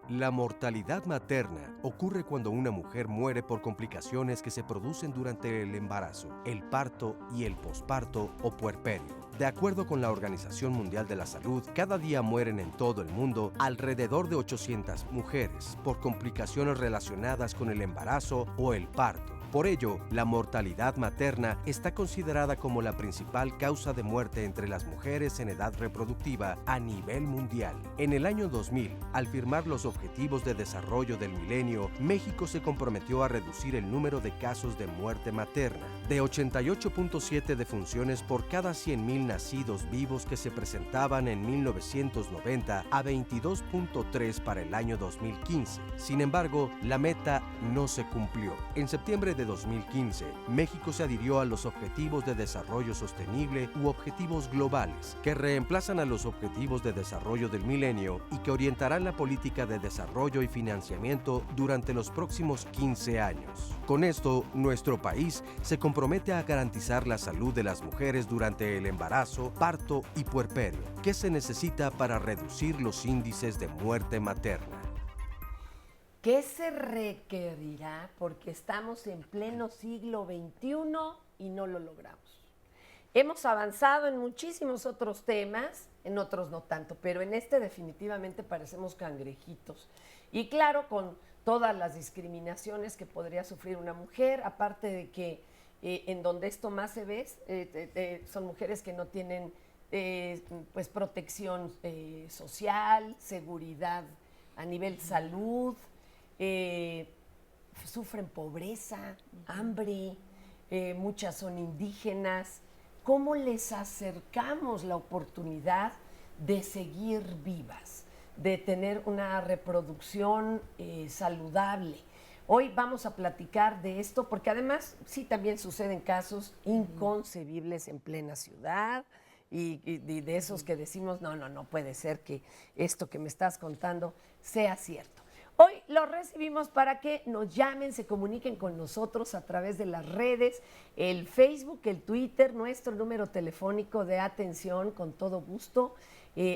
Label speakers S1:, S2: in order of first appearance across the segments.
S1: La mortalidad materna ocurre cuando una mujer muere por complicaciones que se producen durante el embarazo, el parto y el posparto o puerperio. De acuerdo con la Organización Mundial de la Salud, cada día mueren en todo el mundo alrededor de 800 mujeres por complicaciones relacionadas con el embarazo o el parto. Por ello, la mortalidad materna está considerada como la principal causa de muerte entre las mujeres en edad reproductiva a nivel mundial. En el año 2000, al firmar los Objetivos de Desarrollo del Milenio, México se comprometió a reducir el número de casos de muerte materna de 88.7 defunciones por cada 100.000 nacidos vivos que se presentaban en 1990 a 22.3 para el año 2015. Sin embargo, la meta no se cumplió. En septiembre de 2015, México se adhirió a los Objetivos de Desarrollo Sostenible u Objetivos Globales, que reemplazan a los Objetivos de Desarrollo del Milenio y que orientarán la política de desarrollo y financiamiento durante los próximos 15 años. Con esto, nuestro país se compromete a garantizar la salud de las mujeres durante el embarazo, parto y puerperio. ¿Qué se necesita para reducir los índices de muerte materna?
S2: ¿Qué se requerirá? Porque estamos en pleno siglo XXI y no lo logramos. Hemos avanzado en muchísimos otros temas, en otros no tanto, pero en este definitivamente parecemos cangrejitos. Y claro, con todas las discriminaciones que podría sufrir una mujer, aparte de que en donde esto más se ve, son mujeres que no tienen pues protección social, seguridad a nivel salud, sufren pobreza, hambre, muchas son indígenas. ¿Cómo les acercamos la oportunidad de seguir vivas, de tener una reproducción saludable? Hoy vamos a platicar de esto porque además sí también suceden casos inconcebibles en plena ciudad y de esos que decimos, no puede ser que esto que me estás contando sea cierto. Hoy los recibimos para que nos llamen, se comuniquen con nosotros a través de las redes, el Facebook, el Twitter, nuestro número telefónico de atención, con todo gusto.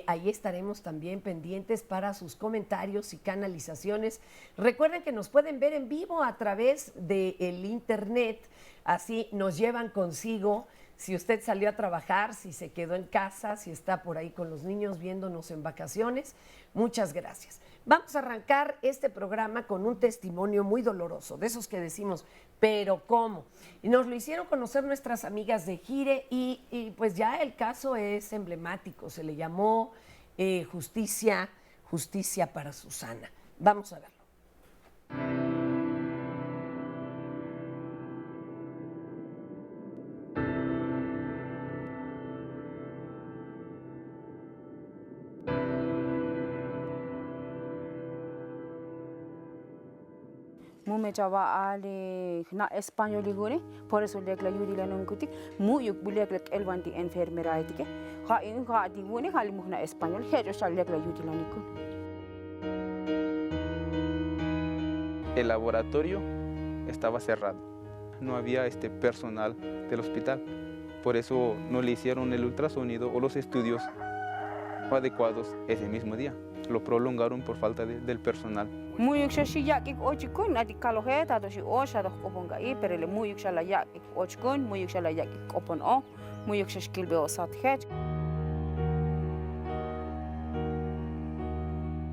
S2: Ahí estaremos también pendientes para sus comentarios y canalizaciones. Recuerden que nos pueden ver en vivo a través del internet, así nos llevan consigo. Si usted salió a trabajar, si se quedó en casa, si está por ahí con los niños viéndonos en vacaciones, muchas gracias. Vamos a arrancar este programa con un testimonio muy doloroso, de esos que decimos, pero ¿cómo? Y nos lo hicieron conocer nuestras amigas de Gire y pues ya el caso es emblemático, se le llamó Justicia para Susana. Vamos a verlo.
S3: Me echaba ale na español igore, por eso le la yuri la nuncuti, muy bulek le el vanti enfermera etike, ha di wone hali muhna español, hejo sal le la yuri la niku.
S4: El laboratorio estaba cerrado, no había personal del hospital, por eso no le hicieron el ultrasonido o los estudios adecuados ese mismo día. Lo prolongaron por falta del personal.
S3: Muy ya que ochikun adi kaloheta do si osha do koponga I pero le muy la ya que ochikun muy la ya que kopon o muy kilbe osat het.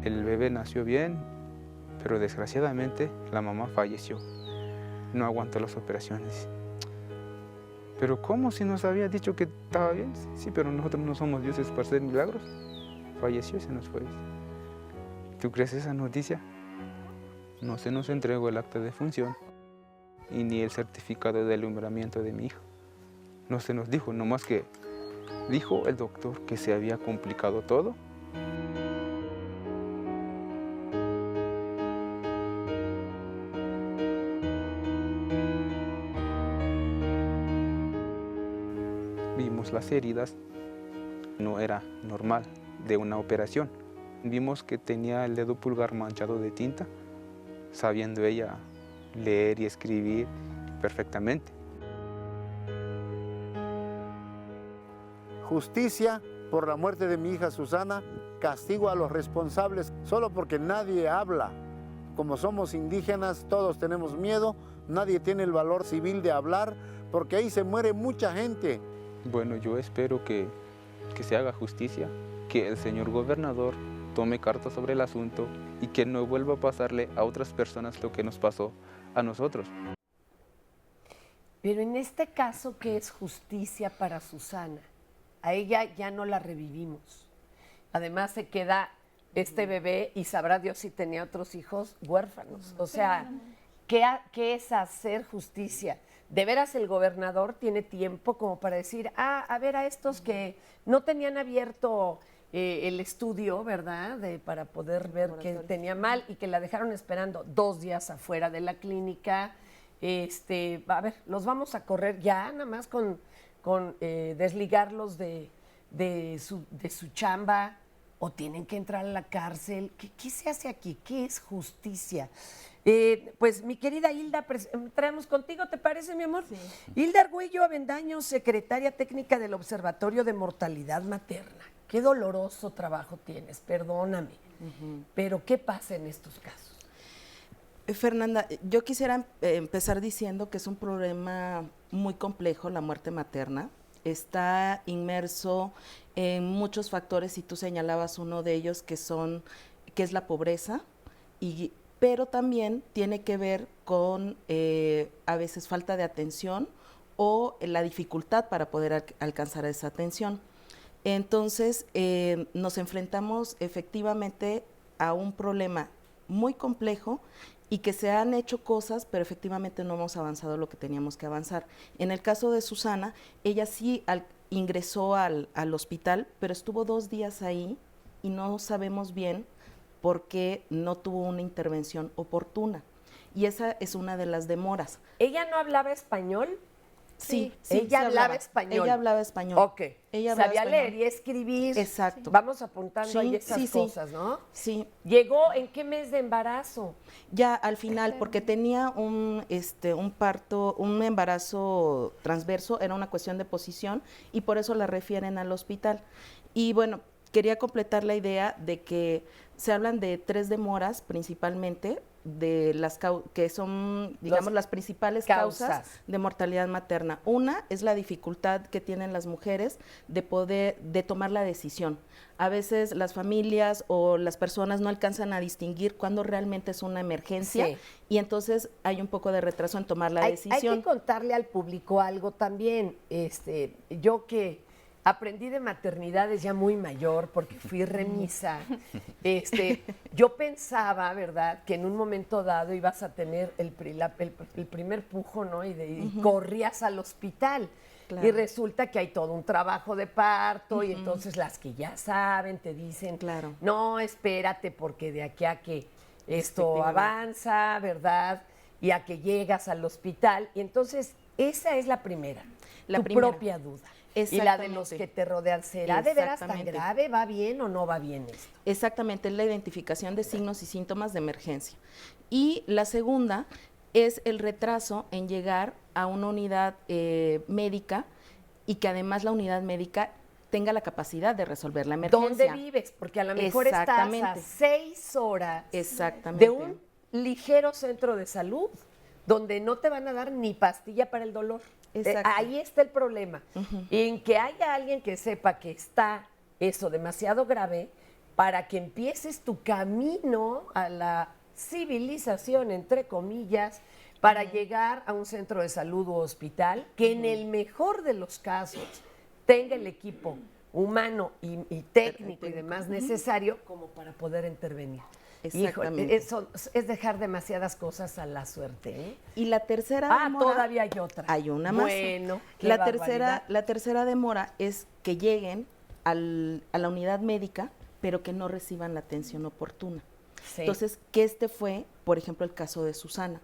S4: El bebé nació bien, pero desgraciadamente la mamá falleció. No aguantó las operaciones. Pero ¿cómo si nos había dicho que estaba bien? Sí, pero nosotros no somos dioses para hacer milagros. Falleció y se nos fue. ¿Tú crees esa noticia? No se nos entregó el acta de función y ni el certificado de alumbramiento de mi hija. No se nos dijo, nomás que dijo el doctor que se había complicado todo. las heridas, no era normal de una operación. Vimos que tenía el dedo pulgar manchado de tinta, sabiendo ella leer y escribir perfectamente.
S5: Justicia por la muerte de mi hija Susana, castigo a los responsables solo porque nadie habla. Como somos indígenas, todos tenemos miedo, nadie tiene el valor civil de hablar, porque ahí se muere mucha gente.
S4: Bueno, yo espero que se haga justicia, que el señor gobernador tome cartas sobre el asunto y que no vuelva a pasarle a otras personas lo que nos pasó a nosotros.
S2: Pero en este caso, ¿qué es justicia para Susana? A ella ya no la revivimos. Además se queda este bebé y sabrá Dios si tenía otros hijos huérfanos. O sea, ¿qué es hacer justicia? De veras el gobernador tiene tiempo como para decir, a ver a estos que no tenían abierto el estudio, ¿verdad? Para poder ver qué tenía mal y que la dejaron esperando 2 días afuera de la clínica. A ver, los vamos a correr ya, nada más con desligarlos de su chamba, o tienen que entrar a la cárcel. ¿Qué se hace aquí? ¿Qué es justicia? Pues mi querida Hilda, traemos contigo, ¿te parece, mi amor? Sí. Hilda Argüello Avendaño, secretaria técnica del Observatorio de Mortalidad Materna. Qué doloroso trabajo tienes, perdóname. Pero ¿qué pasa en estos casos?
S6: Fernanda, yo quisiera empezar diciendo que es un problema muy complejo la muerte materna. Está inmerso en muchos factores y tú señalabas uno de ellos que es la pobreza, pero también tiene que ver con a veces falta de atención o la dificultad para poder alcanzar esa atención. Entonces nos enfrentamos efectivamente a un problema muy complejo y que se han hecho cosas, pero efectivamente no hemos avanzado lo que teníamos que avanzar. En el caso de Susana, ella sí ingresó al hospital, pero estuvo 2 días ahí y no sabemos bien por qué no tuvo una intervención oportuna. Y esa es una de las demoras.
S2: ¿Ella no hablaba español?
S6: Sí,
S2: ella hablaba español.
S6: Ella hablaba español.
S2: Ok.
S6: Ella
S2: sabía leer y escribir.
S6: Exacto.
S2: Vamos apuntando ahí esas cosas, ¿no?
S6: Sí.
S2: ¿Llegó en qué mes de embarazo?
S6: Ya al final, porque tenía un parto, un embarazo transverso, era una cuestión de posición y por eso la refieren al hospital. Y bueno, quería completar la idea de que se hablan de 3 demoras principalmente, de las que son, digamos, las principales causas de mortalidad materna. Una es la dificultad que tienen las mujeres de tomar la decisión. A veces las familias o las personas no alcanzan a distinguir cuándo realmente es una emergencia y entonces hay un poco de retraso en tomar la decisión.
S2: Hay que contarle al público algo también. Yo que aprendí de maternidades ya muy mayor porque fui remisa. Yo pensaba, ¿verdad?, que en un momento dado ibas a tener el primer pujo, ¿no? Y corrías al hospital. Claro. Y resulta que hay todo un trabajo de parto y entonces las que ya saben te dicen, no, espérate porque de aquí a que esto avanza, ¿verdad? Y a que llegas al hospital. Y entonces esa es la primera, tu propia duda. Y la de los que te rodean, ¿será de veras tan grave? ¿Va bien o no va bien esto?
S6: Exactamente, es la identificación de signos y síntomas de emergencia. Y la segunda es el retraso en llegar a una unidad médica y que además la unidad médica tenga la capacidad de resolver la emergencia.
S2: ¿Dónde vives? Porque a lo mejor estás a 6 horas de un ligero centro de salud donde no te van a dar ni pastilla para el dolor. Ahí está el problema. En que haya alguien que sepa que está eso demasiado grave para que empieces tu camino a la civilización, entre comillas, para llegar a un centro de salud u hospital que en el mejor de los casos tenga el equipo humano y técnico y demás necesario como para poder intervenir. Híjole, eso es dejar demasiadas cosas a la suerte, ¿eh?
S6: Y la tercera demora,
S2: todavía hay otra.
S6: Hay una más.
S2: Bueno,
S6: la tercera demora es que lleguen a la unidad médica, pero que no reciban la atención oportuna. Sí. Entonces, que fue, por ejemplo, el caso de Susana.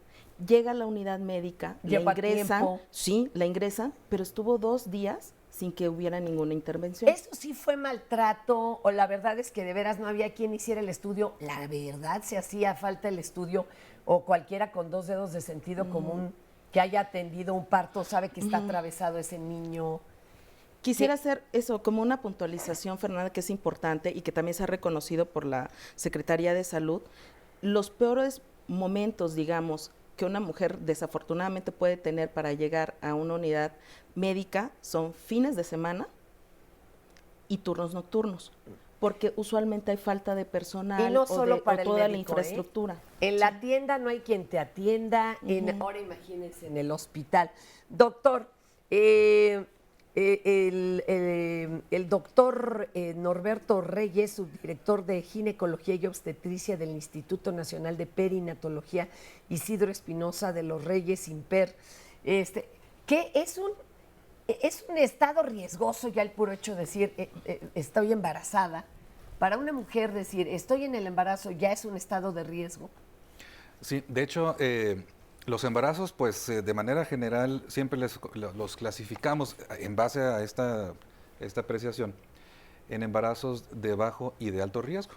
S6: Llega a la unidad médica, la ingresan, pero estuvo 2 días sin que hubiera ninguna intervención.
S2: ¿Eso sí fue maltrato o la verdad es que de veras no había quien hiciera el estudio? La verdad, si hacía falta el estudio o cualquiera con 2 dedos de sentido común que haya atendido un parto sabe que está atravesado ese niño.
S6: Quisiera hacer eso como una puntualización, Fernanda, que es importante y que también se ha reconocido por la Secretaría de Salud. Los peores momentos, digamos, que una mujer desafortunadamente puede tener para llegar a una unidad médica son fines de semana y turnos nocturnos, porque usualmente hay falta de personal
S2: Y no solo para el
S6: toda la
S2: médico,
S6: infraestructura.
S2: En la tienda no hay quien te atienda, ahora imagínense en el hospital. Doctor, el doctor Norberto Reyes, subdirector de Ginecología y Obstetricia del Instituto Nacional de Perinatología Isidro Espinosa de los Reyes, INPER, que es un estado riesgoso ya el puro hecho de decir estoy embarazada. Para una mujer decir estoy en el embarazo ya es un estado de riesgo.
S7: Sí, de hecho, los embarazos, pues de manera general siempre los clasificamos en base a esta apreciación en embarazos de bajo y de alto riesgo.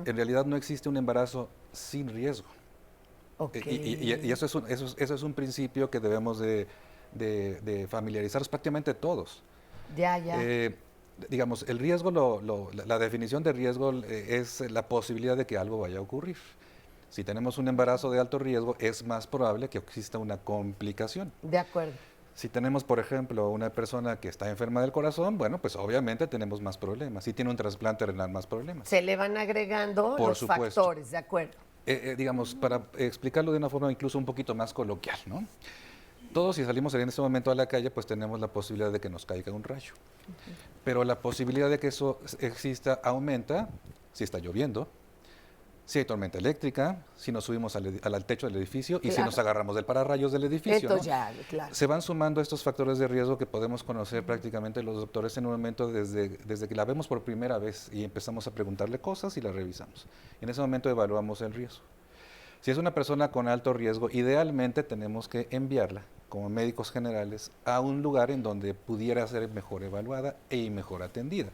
S7: En realidad no existe un embarazo sin riesgo. Y eso es un principio que debemos de familiarizarnos prácticamente todos.
S2: Ya.
S7: Digamos, el riesgo, la definición de riesgo es la posibilidad de que algo vaya a ocurrir. Si tenemos un embarazo de alto riesgo, es más probable que exista una complicación.
S2: De acuerdo.
S7: Si tenemos, por ejemplo, una persona que está enferma del corazón, bueno, pues obviamente tenemos más problemas. Si tiene un trasplante renal, más problemas.
S2: Se le van agregando
S7: Por
S2: los
S7: supuesto.
S2: factores, de acuerdo.
S7: Digamos, para explicarlo de una forma incluso un poquito más coloquial, ¿no? Todos si salimos en este momento a la calle, pues tenemos la posibilidad de que nos caiga un rayo. Pero la posibilidad de que eso exista aumenta si está lloviendo, si hay tormenta eléctrica, si nos subimos al techo del edificio y si nos agarramos del pararrayos del edificio.
S2: Entonces
S7: ¿no?
S2: ya, claro.
S7: Se van sumando estos factores de riesgo que podemos conocer prácticamente los doctores en un momento desde que la vemos por primera vez y empezamos a preguntarle cosas y la revisamos. En ese momento evaluamos el riesgo. Si es una persona con alto riesgo, idealmente tenemos que enviarla como médicos generales a un lugar en donde pudiera ser mejor evaluada y mejor atendida.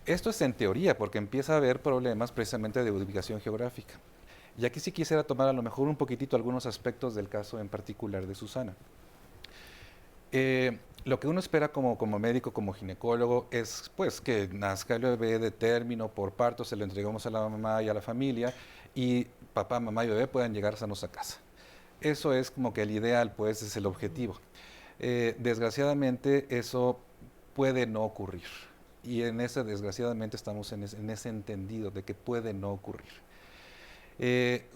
S7: Esto es en teoría, porque empieza a haber problemas precisamente de ubicación geográfica. Y aquí sí quisiera tomar a lo mejor un poquitito algunos aspectos del caso en particular de Susana. Lo que uno espera como médico, como ginecólogo, es pues que nazca el bebé de término por parto, se lo entregamos a la mamá y a la familia, y papá, mamá y bebé puedan llegar sanos a casa. Eso es como que el ideal, pues, es el objetivo. Desgraciadamente, eso puede no ocurrir. Y en ese, desgraciadamente, estamos en ese entendido de que puede no ocurrir.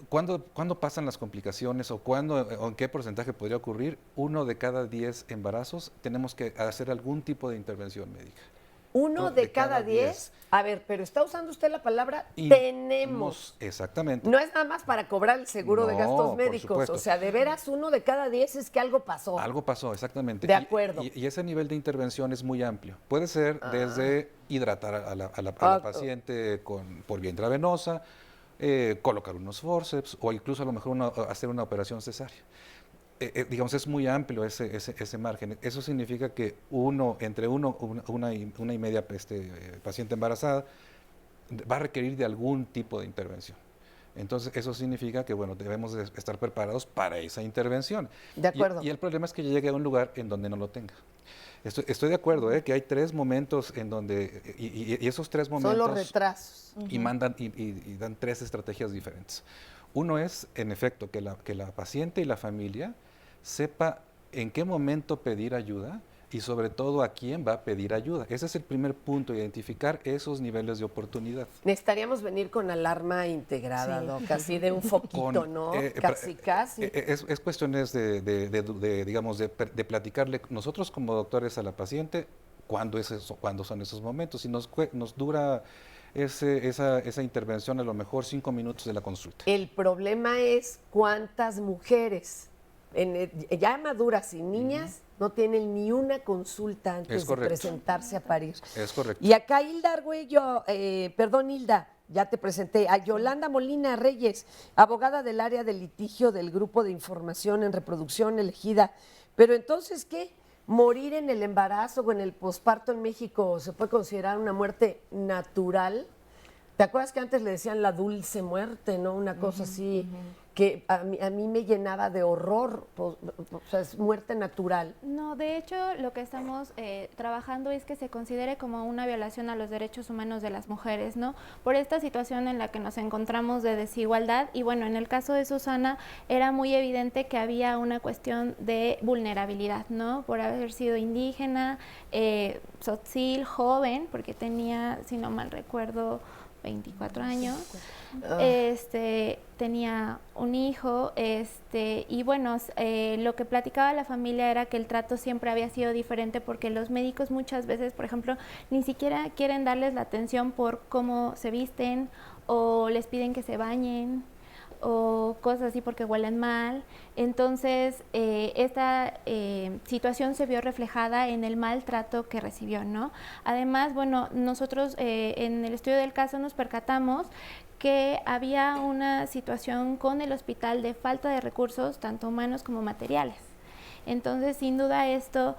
S7: ¿Cuándo pasan las complicaciones o en qué porcentaje podría ocurrir? 1 de cada 10 embarazos tenemos que hacer algún tipo de intervención médica.
S2: 1 de cada 10. A ver, pero está usando usted la palabra
S7: Y
S2: tenemos.
S7: Exactamente.
S2: No es nada más para cobrar el seguro de
S7: No,
S2: gastos
S7: por
S2: médicos.
S7: supuesto.
S2: O sea, de veras, 1 de cada 10 es que algo pasó.
S7: Algo pasó, exactamente.
S2: De acuerdo.
S7: Y ese nivel de intervención es muy amplio. Puede ser desde hidratar a la paciente por vía intravenosa, colocar unos forceps o incluso a lo mejor hacer una operación cesárea. Digamos, es muy amplio ese margen. Eso significa que entre una y media paciente embarazada va a requerir de algún tipo de intervención. Entonces, eso significa que, bueno, debemos de estar preparados para esa intervención.
S2: De acuerdo.
S7: Y el problema es que llegue a un lugar en donde no lo tenga. Estoy de acuerdo, que hay 3 momentos en donde, y esos 3 momentos...
S2: Son los retrasos.
S7: Y dan 3 estrategias diferentes. Uno es, en efecto, que la paciente y la familia sepa en qué momento pedir ayuda y sobre todo a quién va a pedir ayuda. Ese es el primer punto, identificar esos niveles de oportunidad.
S2: Necesitaríamos venir con alarma integrada,
S6: Sí.
S2: Doc, así de un foquito, ¿no? Casi.
S7: Es cuestiones de platicarle nosotros como doctores a la paciente cuándo son esos momentos. Y nos dura esa intervención a lo mejor 5 minutos de la consulta.
S2: El problema es cuántas mujeres ya maduras y niñas no tienen ni una consulta antes de presentarse a parir.
S7: Es correcto.
S2: Y acá Hilda Argüello, Hilda, ya te presenté, a Yolanda Molina Reyes, abogada del área de litigio del Grupo de Información en Reproducción elegida. Pero entonces, ¿qué? ¿Morir en el embarazo o en el posparto en México se puede considerar una muerte natural? ¿Te acuerdas que antes le decían la dulce muerte, no? Una cosa así que a mí me llenaba de horror, o sea, es muerte natural.
S8: No, de hecho, lo que estamos trabajando es que se considere como una violación a los derechos humanos de las mujeres, ¿no? Por esta situación en la que nos encontramos de desigualdad, y bueno, en el caso de Susana era muy evidente que había una cuestión de vulnerabilidad, ¿no? Por haber sido indígena, tzotzil, joven, porque tenía, si no mal recuerdo, 24 años, tenía un hijo, y bueno, lo que platicaba la familia era que el trato siempre había sido diferente porque los médicos muchas veces, por ejemplo, ni siquiera quieren darles la atención por cómo se visten o les piden que se bañen o cosas así porque huelen mal. Entonces, esta situación se vio reflejada en el maltrato que recibió, ¿no? Además, bueno, nosotros en el estudio del caso nos percatamos que había una situación con el hospital de falta de recursos, tanto humanos como materiales. Entonces, sin duda esto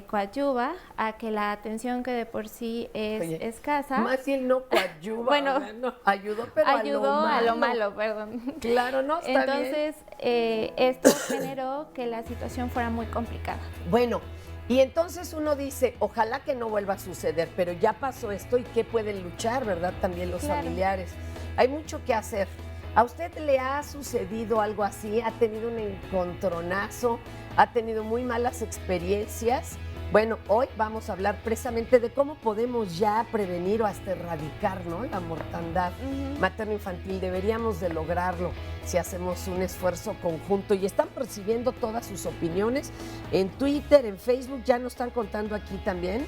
S8: coadyuva a que la atención que de por sí es escasa.
S2: Más bien no coadyuva,
S8: bueno,
S2: no, ayudó, pero
S8: ayudó a lo malo, perdón.
S2: Claro, no, está
S8: Entonces, esto generó que la situación fuera muy complicada.
S2: Bueno, y entonces uno dice, ojalá que no vuelva a suceder, pero ya pasó esto y ¿qué pueden luchar, verdad? También los familiares. Hay mucho que hacer. ¿A usted le ha sucedido algo así? ¿Ha tenido un encontronazo? ¿Ha tenido muy malas experiencias? Bueno, hoy vamos a hablar precisamente de cómo podemos ya prevenir o hasta erradicar, ¿no?, la mortandad materno-infantil. Deberíamos de lograrlo si hacemos un esfuerzo conjunto. Y están recibiendo todas sus opiniones en Twitter, en Facebook. Ya nos están contando aquí también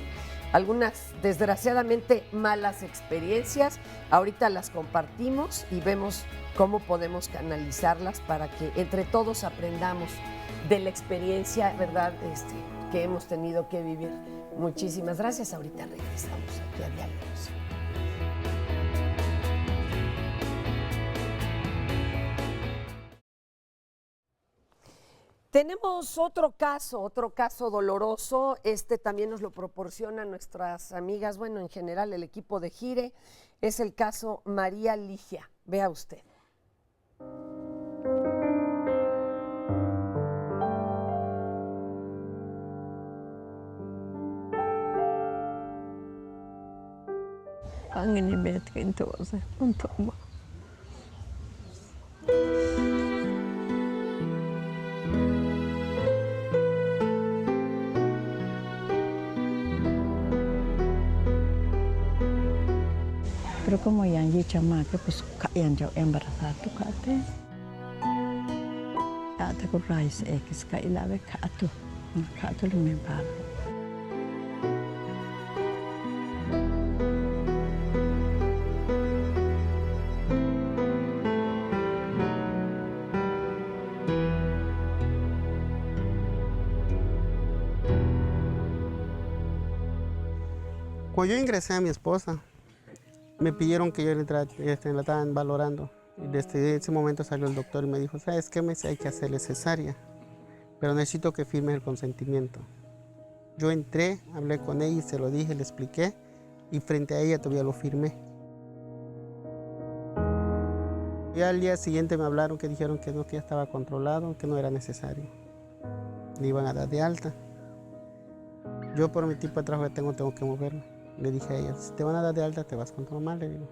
S2: algunas, desgraciadamente, malas experiencias. Ahorita las compartimos y vemos cómo podemos canalizarlas para que entre todos aprendamos de la experiencia, ¿verdad?, que hemos tenido que vivir. Muchísimas gracias. Ahorita regresamos aquí a Diálogos. Tenemos otro caso doloroso. También nos lo proporcionan nuestras amigas, bueno, en general el equipo de Gire. Es el caso María Ligia. Vea usted.
S9: Angin ibet kintoze untomo. Pero como yang yi chamaque pues yang yo embarazada tu kate. Ata ko rice x ka ilabe katu lumen palo.
S10: Cuando yo ingresé a mi esposa, me pidieron que yo la estaban valorando. Y desde ese momento salió el doctor y me dijo, ¿sabes qué? Me dice, hay que hacerle cesárea, pero necesito que firme el consentimiento. Yo entré, hablé con ella y se lo dije, le expliqué, y frente a ella todavía lo firmé. Y al día siguiente me hablaron que dijeron que no, que ya estaba controlado, que no era necesario. Le iban a dar de alta. Yo por mi tipo de trabajo que tengo que moverme. Le dije a ella, si te van a dar de alta, te vas con tu mamá, le digo.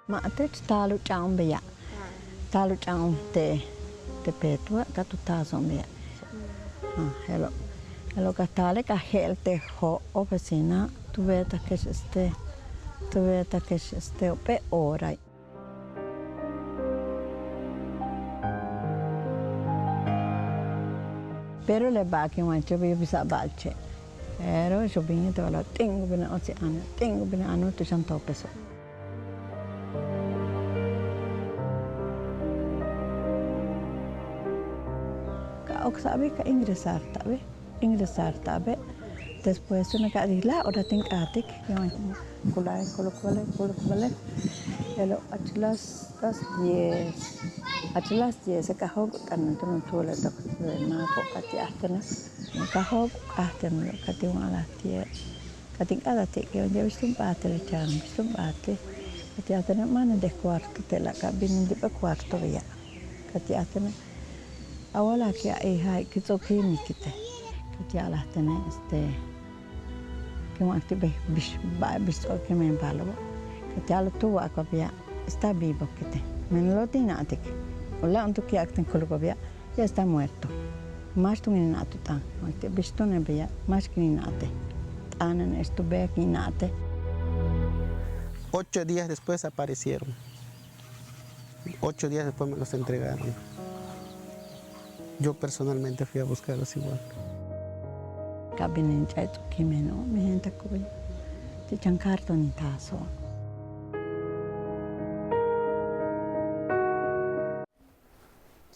S9: Mate talu chang beya. Talu chang te petua katu tazon beya. Hello katale ka helte ho oficina tuveta que este ope ora. Pero le va que mancho vi bisa balche. Pero yo vine de la tengo bene ano tu chanto peso. Ka ok sabe ka ingresar tabe. Después una cadilla ahora tengo atik yang kulai kolok. Hello Atlas 10 se kahog kan tun tole dak na ko kati ahtena. Kahog ahtena kati wala tie. Kati ala te ke onde bistum patle chan bistum patle. Kati ahtena mana de cuarto te la cabin di pa cuarto ya. Kati ahtena awala ke ai hai kito kimi kite. Kati ala ahtena que antes bis que me empalo que ya lo tuvo a copia está vivo que te me lo tiene atik hola antu que acten colocobia ya está muerto más tú ni natu tan antes visto ne bia más que ni nate tanen estuve aquí nate
S10: 8 días después aparecieron. 8 días después me los entregaron. Yo personalmente fui a buscarlos igual.
S9: Cabinen cai tu kimeno me gente kubi te chancarto ni taso.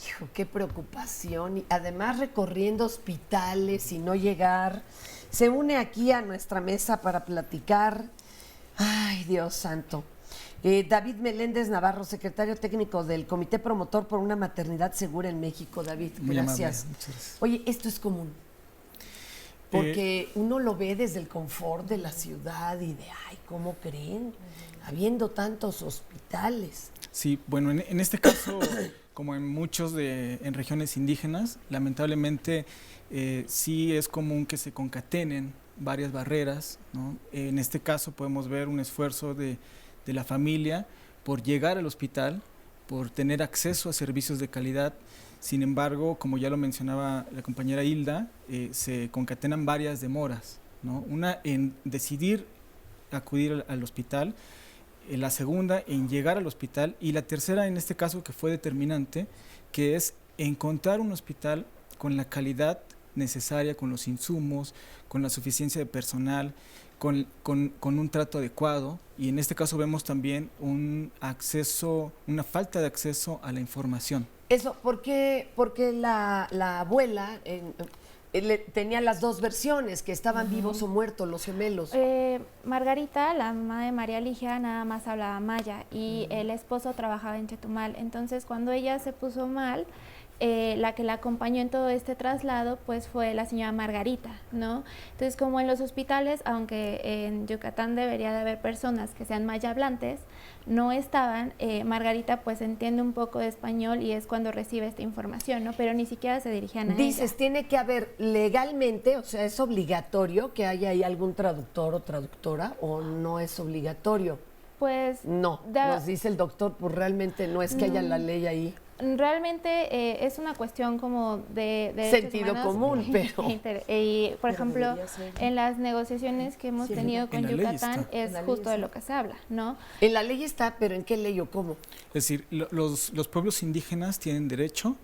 S2: Hijo, qué preocupación. Y además recorriendo hospitales y no llegar. Se une aquí a nuestra mesa para platicar. Ay, Dios santo. David Meléndez Navarro, secretario técnico del Comité Promotor por una Maternidad Segura en México. David, gracias. Oye, esto es común. Porque uno lo ve desde el confort de la ciudad y de, ay, ¿cómo creen? Habiendo tantos hospitales.
S11: Sí, bueno, en este caso, como en muchos en regiones indígenas, lamentablemente sí es común que se concatenen varias barreras, ¿no? En este caso podemos ver un esfuerzo de la familia por llegar al hospital, por tener acceso a servicios de calidad. Sin embargo, como ya lo mencionaba la compañera Hilda, se concatenan varias demoras, ¿no? Una en decidir acudir al hospital, la segunda en llegar al hospital y la tercera en este caso que fue determinante, que es encontrar un hospital con la calidad necesaria, con los insumos, con la suficiencia de personal, con un trato adecuado, y en este caso vemos también una falta de acceso a la información.
S2: Eso, porque la abuela tenía las dos versiones, que estaban vivos o muertos los gemelos.
S8: Margarita, la mamá de María Ligia, nada más hablaba maya y el esposo trabajaba en Chetumal. Entonces, cuando ella se puso mal, la que la acompañó en todo este traslado pues fue la señora Margarita, ¿no? Entonces, como en los hospitales, aunque en Yucatán debería de haber personas que sean maya hablantes, no estaban, Margarita pues entiende un poco de español y es cuando recibe esta información, ¿no? Pero ni siquiera se dirigían a ella.
S2: Dices, tiene que haber legalmente, o sea, ¿es obligatorio que haya ahí algún traductor o traductora o no es obligatorio?
S8: Pues
S2: no, nos dice el doctor, pues realmente no es que haya la ley ahí.
S8: Realmente es una cuestión como de
S2: sentido común, pero
S8: y por ejemplo en las negociaciones que hemos tenido con Yucatán es justo de lo que se habla, ¿no?
S2: En la ley está, pero ¿en qué ley o cómo?
S11: Es decir, los pueblos indígenas tienen derecho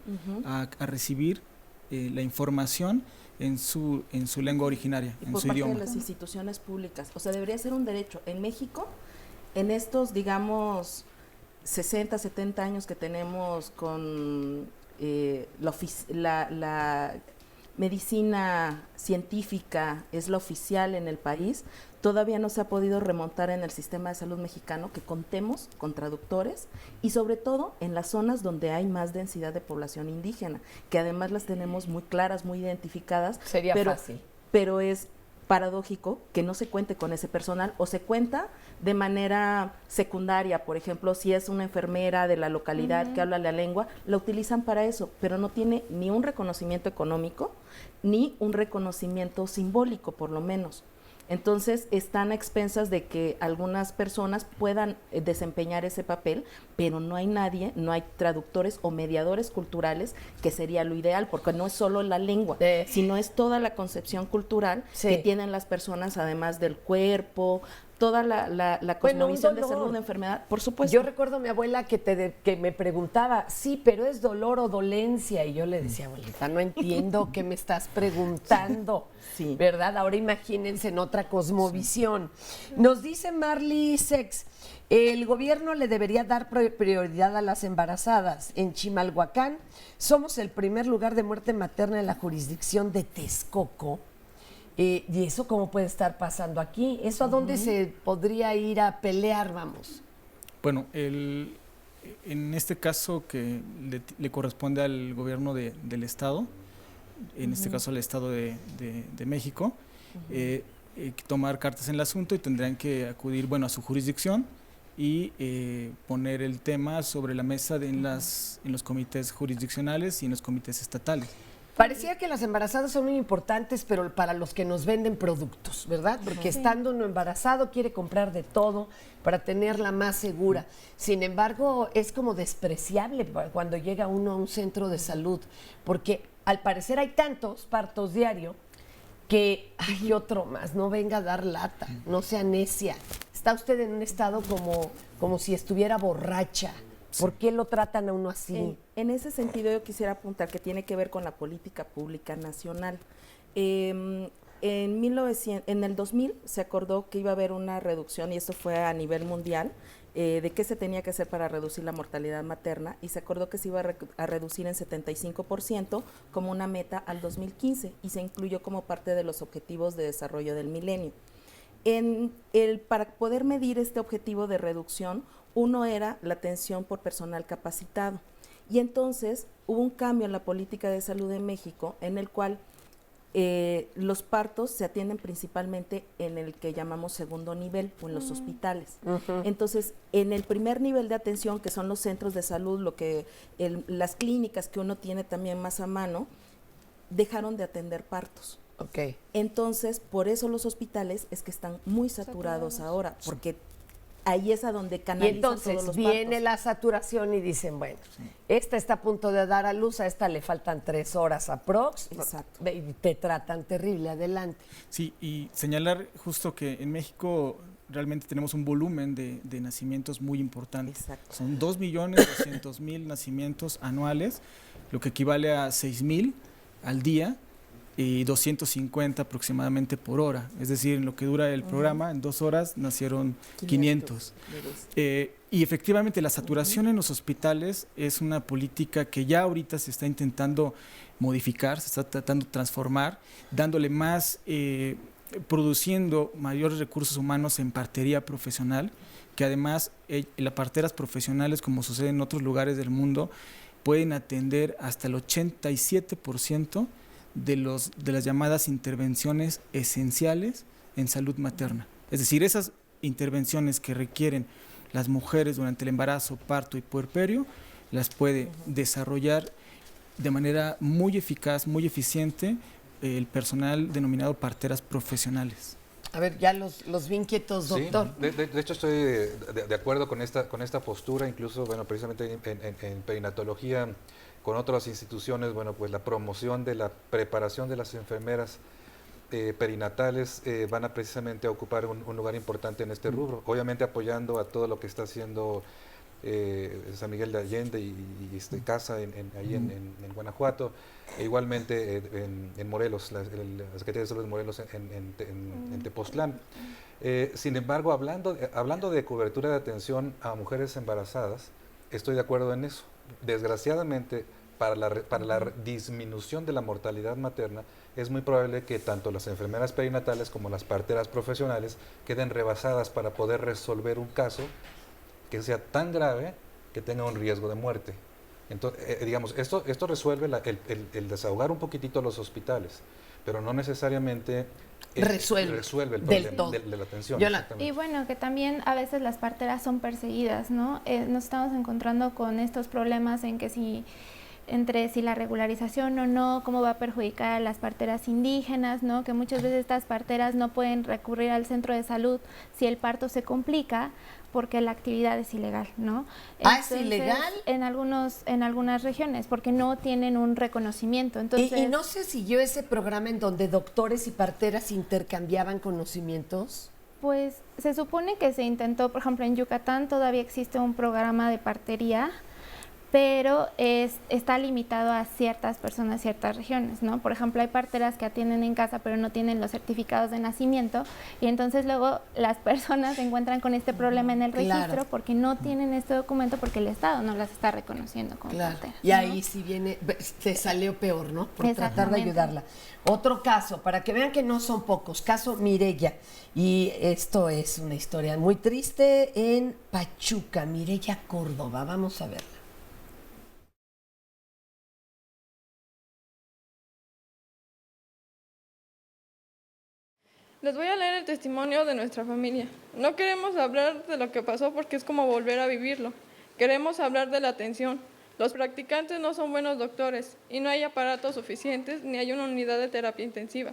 S11: a recibir la información en su lengua originaria, en su idioma.
S6: Por parte de las instituciones públicas, o sea, debería ser un derecho. En México, en estos, digamos, 60, 70 años que tenemos con la medicina científica es la oficial en el país, todavía no se ha podido remontar en el sistema de salud mexicano que contemos con traductores y sobre todo en las zonas donde hay más densidad de población indígena, que además las tenemos muy claras, muy identificadas.
S2: Sería fácil.
S6: Pero es paradójico que no se cuente con ese personal o se cuenta de manera secundaria. Por ejemplo, si es una enfermera de la localidad que habla la lengua, la utilizan para eso, pero no tiene ni un reconocimiento económico ni un reconocimiento simbólico, por lo menos. Entonces, están a expensas de que algunas personas puedan desempeñar ese papel, pero no hay nadie, no hay traductores o mediadores culturales, que sería lo ideal, porque no es solo la lengua, sino es toda la concepción cultural que tienen las personas, además del cuerpo, toda la cosmovisión de salud, una enfermedad, por supuesto.
S2: Yo recuerdo a mi abuela que me preguntaba, sí, pero es dolor o dolencia. Y yo le decía, abuelita, no entiendo qué me estás preguntando.
S6: Sí.
S2: ¿Verdad? Ahora imagínense en otra cosmovisión. Nos dice Marley Sex, el gobierno le debería dar prioridad a las embarazadas. En Chimalhuacán somos el primer lugar de muerte materna en la jurisdicción de Texcoco. ¿Y eso cómo puede estar pasando aquí? ¿Eso a dónde se podría ir a pelear, vamos?
S11: Bueno, en este caso que le corresponde al gobierno del Estado, en este caso al Estado de México, tomar cartas en el asunto y tendrán que acudir, bueno, a su jurisdicción y poner el tema sobre la mesa en los comités jurisdiccionales y en los comités estatales.
S2: Parecía que las embarazadas son muy importantes, pero para los que nos venden productos, ¿verdad? Porque estando uno embarazado quiere comprar de todo para tenerla más segura. Sin embargo, es como despreciable cuando llega uno a un centro de salud, porque al parecer hay tantos partos diario que hay otro más, no venga a dar lata, no sea necia. Está usted en un estado como si estuviera borracha. ¿Por qué lo tratan a uno así?
S6: En ese sentido yo quisiera apuntar que tiene que ver con la política pública nacional. En el 2000 se acordó que iba a haber una reducción, y esto fue a nivel mundial, de qué se tenía que hacer para reducir la mortalidad materna, y se acordó que se iba a reducir en 75% como una meta al 2015, y se incluyó como parte de los objetivos de desarrollo del milenio. Para poder medir este objetivo de reducción, uno era la atención por personal capacitado. Y entonces hubo un cambio en la política de salud de México, en el cual los partos se atienden principalmente en el que llamamos segundo nivel o en los hospitales. Entonces, en el primer nivel de atención, que son los centros de salud, las clínicas que uno tiene también más a mano, dejaron de atender partos.
S2: Okay.
S6: Entonces, por eso los hospitales es que están muy saturados ahora, porque ahí es a donde canalizan todos los partos.
S2: Y entonces viene la saturación y dicen, bueno, esta está a punto de dar a luz, a esta le faltan 3 horas aprox.
S6: Exacto.
S2: Y te tratan terrible, adelante.
S11: Sí, y señalar justo que en México realmente tenemos un volumen de nacimientos muy importante.
S6: Exacto.
S11: Son 2.200.000 nacimientos anuales, lo que equivale a 6.000 al día, y 250 aproximadamente por hora. Es decir, en lo que dura el programa, en 2 horas nacieron 500. Y efectivamente la saturación en los hospitales es una política que ya ahorita se está intentando modificar, se está tratando de transformar, dándole más, produciendo mayores recursos humanos en partería profesional, que además las parteras profesionales, como sucede en otros lugares del mundo, pueden atender hasta el 87% de las llamadas intervenciones esenciales en salud materna. Es decir, esas intervenciones que requieren las mujeres durante el embarazo, parto y puerperio, las puede desarrollar de manera muy eficaz, muy eficiente, el personal denominado parteras profesionales.
S2: A ver, ya los vi inquietos, doctor.
S7: Sí, de hecho estoy de acuerdo con esta postura, incluso, bueno, precisamente en perinatología, con otras instituciones, bueno, pues la promoción de la preparación de las enfermeras perinatales van a precisamente ocupar un lugar importante en este rubro, obviamente apoyando a todo lo que está haciendo San Miguel de Allende y CASA ahí en Guanajuato, e igualmente en Morelos, la Secretaría de Salud de Morelos en Tepoztlán. Sin embargo, hablando de cobertura de atención a mujeres embarazadas, estoy de acuerdo en eso. Desgraciadamente, para la disminución de la mortalidad materna, es muy probable que tanto las enfermeras perinatales como las parteras profesionales queden rebasadas para poder resolver un caso que sea tan grave que tenga un riesgo de muerte. Entonces, digamos, esto resuelve el desahogar un poquitito los hospitales, pero no necesariamente resuelve el problema de la atención.
S8: Y bueno, que también a veces las parteras son perseguidas, ¿no? Nos estamos encontrando con estos problemas en que si la regularización o no, cómo va a perjudicar a las parteras indígenas, ¿no? Que muchas veces estas parteras no pueden recurrir al centro de salud si el parto se complica, porque la actividad es ilegal, ¿no?
S2: Entonces, ¿es ilegal?
S8: En algunas regiones, porque no tienen un reconocimiento. Entonces,
S2: ¿Y no se siguió ese programa en donde doctores y parteras intercambiaban conocimientos?
S8: Pues se supone que se intentó, por ejemplo, en Yucatán todavía existe un programa de partería, pero está limitado a ciertas personas, ciertas regiones, ¿no? Por ejemplo, hay parteras que atienden en casa, pero no tienen los certificados de nacimiento, y entonces luego las personas se encuentran con este problema en el registro porque no tienen este documento, porque el Estado no las está reconociendo como parteras,
S2: y ahí sí viene, se salió peor, ¿no? Por tratar de ayudarla. Otro caso, para que vean que no son pocos, caso Mireya, y esto es una historia muy triste en Pachuca, Mireya Córdoba, vamos a verla.
S12: Les voy a leer el testimonio de nuestra familia. No queremos hablar de lo que pasó porque es como volver a vivirlo. Queremos hablar de la atención. Los practicantes no son buenos doctores y no hay aparatos suficientes ni hay una unidad de terapia intensiva.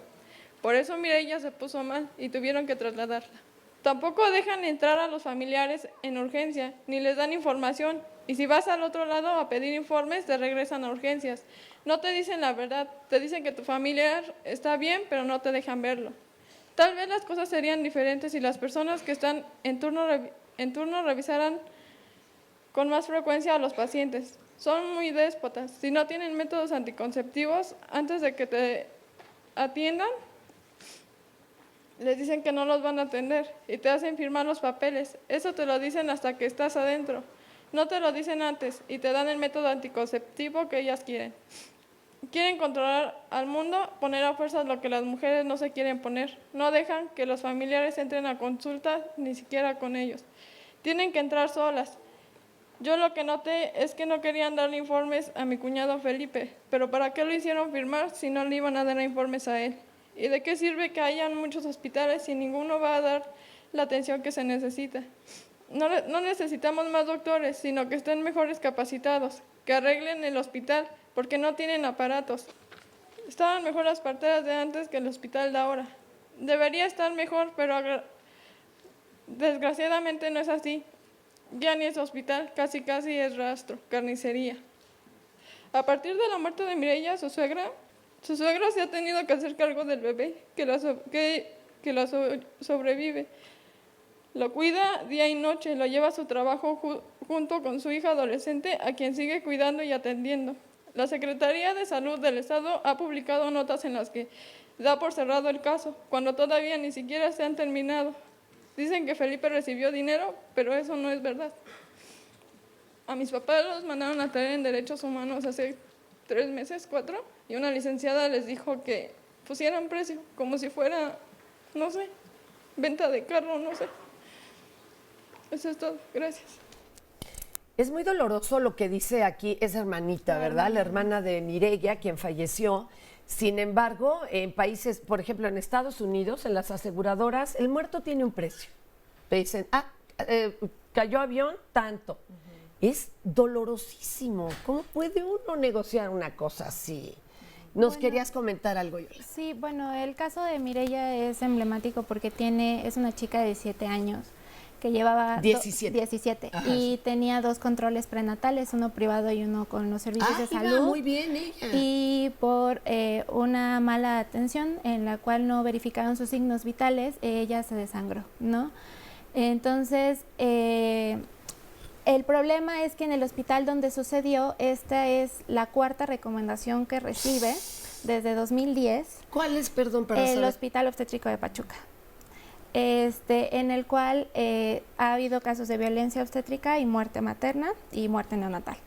S12: Por eso Mireya se puso mal y tuvieron que trasladarla. Tampoco dejan entrar a los familiares en urgencia ni les dan información. Y si vas al otro lado a pedir informes, te regresan a urgencias. No te dicen la verdad, te dicen que tu familiar está bien, pero no te dejan verlo. Tal vez las cosas serían diferentes si las personas que están en turno revisaran con más frecuencia a los pacientes. Son muy déspotas. Si no tienen métodos anticonceptivos, antes de que te atiendan, les dicen que no los van a atender y te hacen firmar los papeles. Eso te lo dicen hasta que estás adentro. No te lo dicen antes y te dan el método anticonceptivo que ellas quieren. Quieren controlar al mundo, poner a fuerzas lo que las mujeres no se quieren poner. No dejan que los familiares entren a consulta, ni siquiera con ellos. Tienen que entrar solas. Yo lo que noté es que no querían darle informes a mi cuñado Felipe, pero ¿para qué lo hicieron firmar si no le iban a dar informes a él? ¿Y de qué sirve que hayan muchos hospitales si ninguno va a dar la atención que se necesita? No necesitamos más doctores, sino que estén mejores capacitados, que arreglen el hospital, porque no tienen aparatos. Estaban mejor las parteras de antes que el hospital de ahora. Debería estar mejor, pero desgraciadamente no es así. Ya ni es hospital, casi es rastro, carnicería. A partir de la muerte de Mireya, su suegra se ha tenido que hacer cargo del bebé que la sobrevive. Lo cuida día y noche, lo lleva a su trabajo junto con su hija adolescente, a quien sigue cuidando y atendiendo. La Secretaría de Salud del Estado ha publicado notas en las que da por cerrado el caso, cuando todavía ni siquiera se han terminado. Dicen que Felipe recibió dinero, pero eso no es verdad. A mis papás los mandaron a traer en Derechos Humanos hace 3 meses, 4, y una licenciada les dijo que pusieran precio, como si fuera, no sé, venta de carro, no sé. Eso es todo, gracias.
S2: Es muy doloroso lo que dice aquí esa hermanita, ¿verdad? La hermana de Mireya, quien falleció. Sin embargo, en países, por ejemplo, en Estados Unidos, en las aseguradoras, el muerto tiene un precio. Te dicen, cayó avión, tanto. Es dolorosísimo. ¿Cómo puede uno negociar una cosa así? ¿Nos querías comentar algo, Yola?
S8: Sí, bueno, el caso de Mireya es emblemático porque es una chica de 17 años que llevaba 17 y tenía 2 controles prenatales, uno privado y uno con los servicios de salud.
S2: Muy bien ella.
S8: Y por una mala atención en la cual no verificaron sus signos vitales, ella se desangró, ¿no? Entonces, el problema es que en el hospital donde sucedió, esta es la 4ª recomendación que recibe desde 2010.
S2: ¿Cuál es, perdón, para saber?
S8: El Hospital Obstétrico de Pachuca. En el cual ha habido casos de violencia obstétrica y muerte materna y muerte neonatal.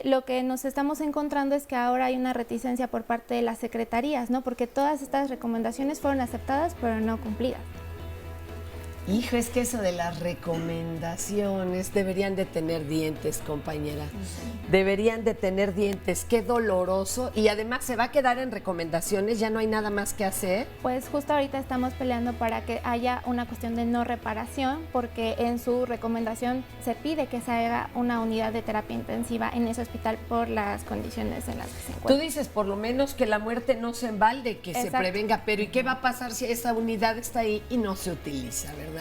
S8: Lo que nos estamos encontrando es que ahora hay una reticencia por parte de las secretarías, ¿no? Porque todas estas recomendaciones fueron aceptadas pero no cumplidas.
S2: Hijo, es que eso de las recomendaciones deberían de tener dientes, compañera. Deberían de tener dientes, qué doloroso. Y además se va a quedar en recomendaciones, ya no hay nada más que hacer.
S8: Pues justo ahorita estamos peleando para que haya una cuestión de no reparación, porque en su recomendación se pide que se haga una unidad de terapia intensiva en ese hospital por las condiciones en las que se encuentra.
S2: Tú dices por lo menos que la muerte no se embalde, que se prevenga, pero ¿y qué va a pasar si esa unidad está ahí y no se utiliza, verdad?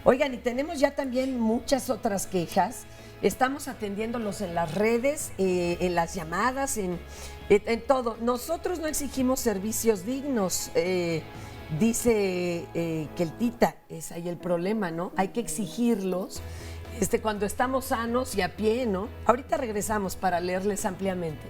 S2: Oigan, y tenemos ya también muchas otras quejas. Estamos atendiéndolos en las redes, en las llamadas, en todo. Nosotros no exigimos servicios dignos. dice Keltita, es ahí el problema, ¿no? Hay que exigirlos cuando estamos sanos y a pie, ¿no? Ahorita regresamos para leerles ampliamente.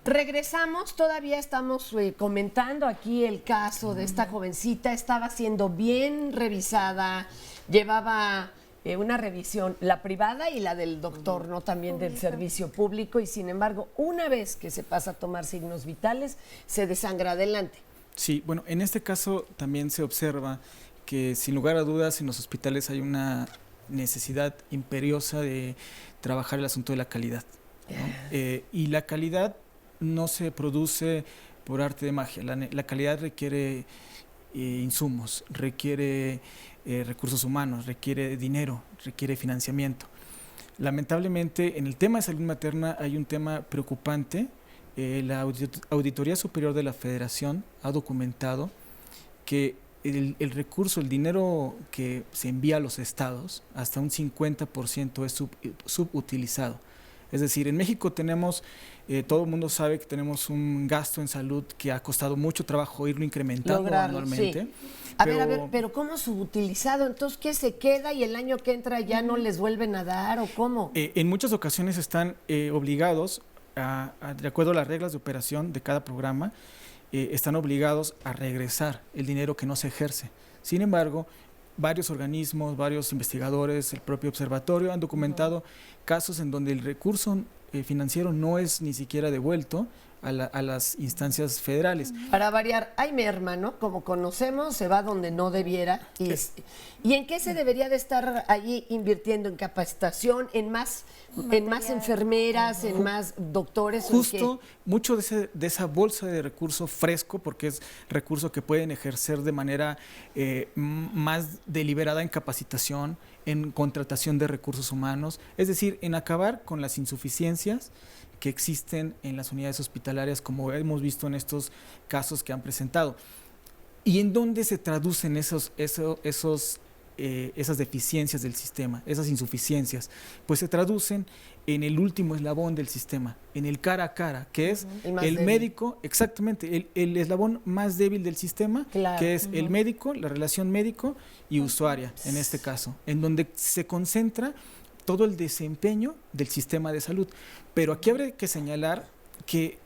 S2: Regresamos, todavía estamos comentando aquí el caso de esta jovencita. Estaba siendo bien revisada, llevaba una revisión, la privada y la del doctor, ¿no? También del servicio público, y sin embargo, una vez que se pasa a tomar signos vitales, se desangra. Adelante.
S11: Sí, bueno, en este caso también se observa que sin lugar a dudas en los hospitales hay una necesidad imperiosa de trabajar el asunto de la calidad, ¿no? Y la calidad no se produce por arte de magia. La calidad requiere insumos, requiere recursos humanos, requiere dinero, requiere financiamiento. Lamentablemente, en el tema de salud materna hay un tema preocupante. La Auditoría Superior de la Federación ha documentado que el recurso, el dinero que se envía a los estados, hasta un 50% es subutilizado. Es decir, en México tenemos, todo el mundo sabe que tenemos un gasto en salud que ha costado mucho trabajo irlo incrementando anualmente.
S2: Sí. A ver, pero ¿cómo subutilizado? Entonces, ¿qué se queda y el año que entra ya no les vuelven a dar o cómo?
S11: En muchas ocasiones están obligados, de acuerdo a las reglas de operación de cada programa, están obligados a regresar el dinero que no se ejerce. Sin embargo, varios organismos, varios investigadores, el propio observatorio han documentado casos en donde el recurso financiero no es ni siquiera devuelto a las instancias federales.
S2: Para variar, hay merma, ¿no? Como conocemos, se va donde no debiera. ¿Y en qué se debería de estar allí invirtiendo? ¿En capacitación? ¿En más enfermeras? ¿En más doctores?
S11: Justo, mucho de esa bolsa de recurso fresco, porque es recurso que pueden ejercer de manera más deliberada en capacitación, en contratación de recursos humanos, es decir, en acabar con las insuficiencias que existen en las unidades hospitalarias, como hemos visto en estos casos que han presentado. ¿Y en dónde se traducen esas deficiencias del sistema, esas insuficiencias? Pues se traducen en el último eslabón del sistema, en el cara a cara, que es el médico, exactamente, el eslabón más débil del sistema, que es el médico, la relación médico y usuaria, en este caso, en donde se concentra todo el desempeño del sistema de salud. Pero aquí habría que señalar que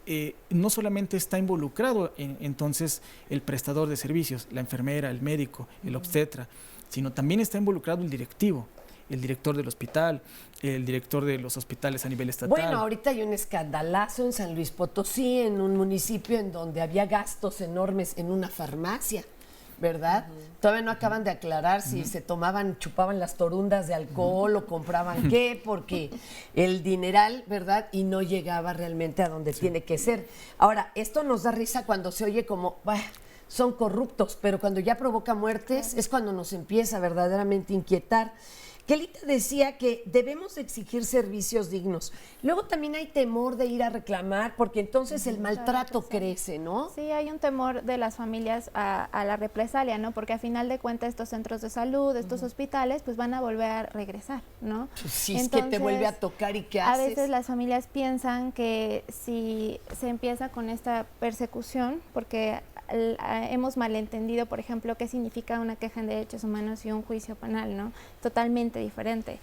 S11: no solamente está involucrado entonces el prestador de servicios, la enfermera, el médico, el obstetra, sino también está involucrado el directivo, el director del hospital, el director de los hospitales a nivel estatal.
S2: Bueno, ahorita hay un escandalazo en San Luis Potosí, en un municipio en donde había gastos enormes en una farmacia, ¿verdad? Todavía no acaban de aclarar si se chupaban las torundas de alcohol o compraban qué, porque el dineral, ¿verdad? Y no llegaba realmente a donde tiene que ser. Ahora, esto nos da risa cuando se oye como, son corruptos, pero cuando ya provoca muertes es cuando nos empieza verdaderamente a inquietar. Kelita decía que debemos exigir servicios dignos. Luego también hay temor de ir a reclamar, porque entonces el maltrato crece, ¿no?
S8: Sí, hay un temor de las familias a la represalia, ¿no? Porque a final de cuentas estos centros de salud, estos hospitales, pues van a volver a regresar, ¿no?
S2: Si es que te vuelve a tocar, ¿y qué haces?
S8: A veces las familias piensan que si se empieza con esta persecución, porque hemos malentendido, por ejemplo, qué significa una queja en derechos humanos y un juicio penal, ¿no? Totalmente diferente.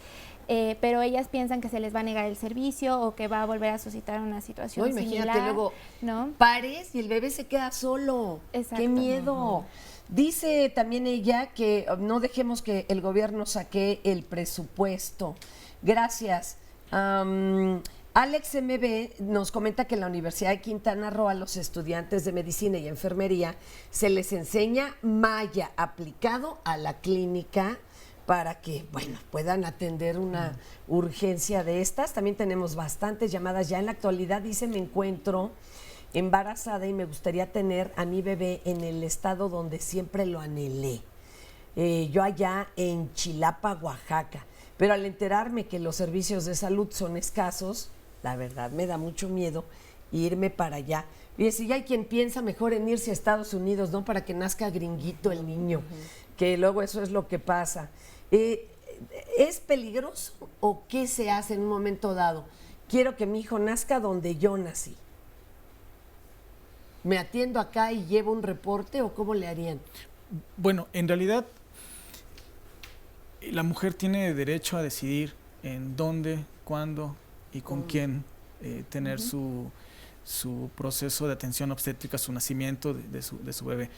S8: Pero ellas piensan que se les va a negar el servicio o que va a volver a suscitar una situación
S2: imagínate,
S8: similar,
S2: luego
S8: ¿no?
S2: Pares y el bebé se queda solo.
S8: Exacto.
S2: ¡Qué miedo! Dice también ella que no dejemos que el gobierno saque el presupuesto. Gracias. Alex MB nos comenta que en la Universidad de Quintana Roo a los estudiantes de medicina y enfermería se les enseña maya aplicado a la clínica para que, bueno, puedan atender una urgencia de estas. También tenemos bastantes llamadas ya en la actualidad. Dice, me encuentro embarazada y me gustaría tener a mi bebé en el estado donde siempre lo anhelé. Yo allá en Chilapa, Oaxaca. Pero al enterarme que los servicios de salud son escasos, la verdad me da mucho miedo irme para allá. Y si hay quien piensa mejor en irse a Estados Unidos, ¿no? Para que nazca gringuito el niño, que luego eso es lo que pasa. ¿Es peligroso o qué se hace en un momento dado? Quiero que mi hijo nazca donde yo nací. ¿Me atiendo acá y llevo un reporte o cómo le harían?
S11: Bueno, en realidad la mujer tiene derecho a decidir en dónde, cuándo y con quién tener su proceso de atención obstétrica, su nacimiento de su bebé.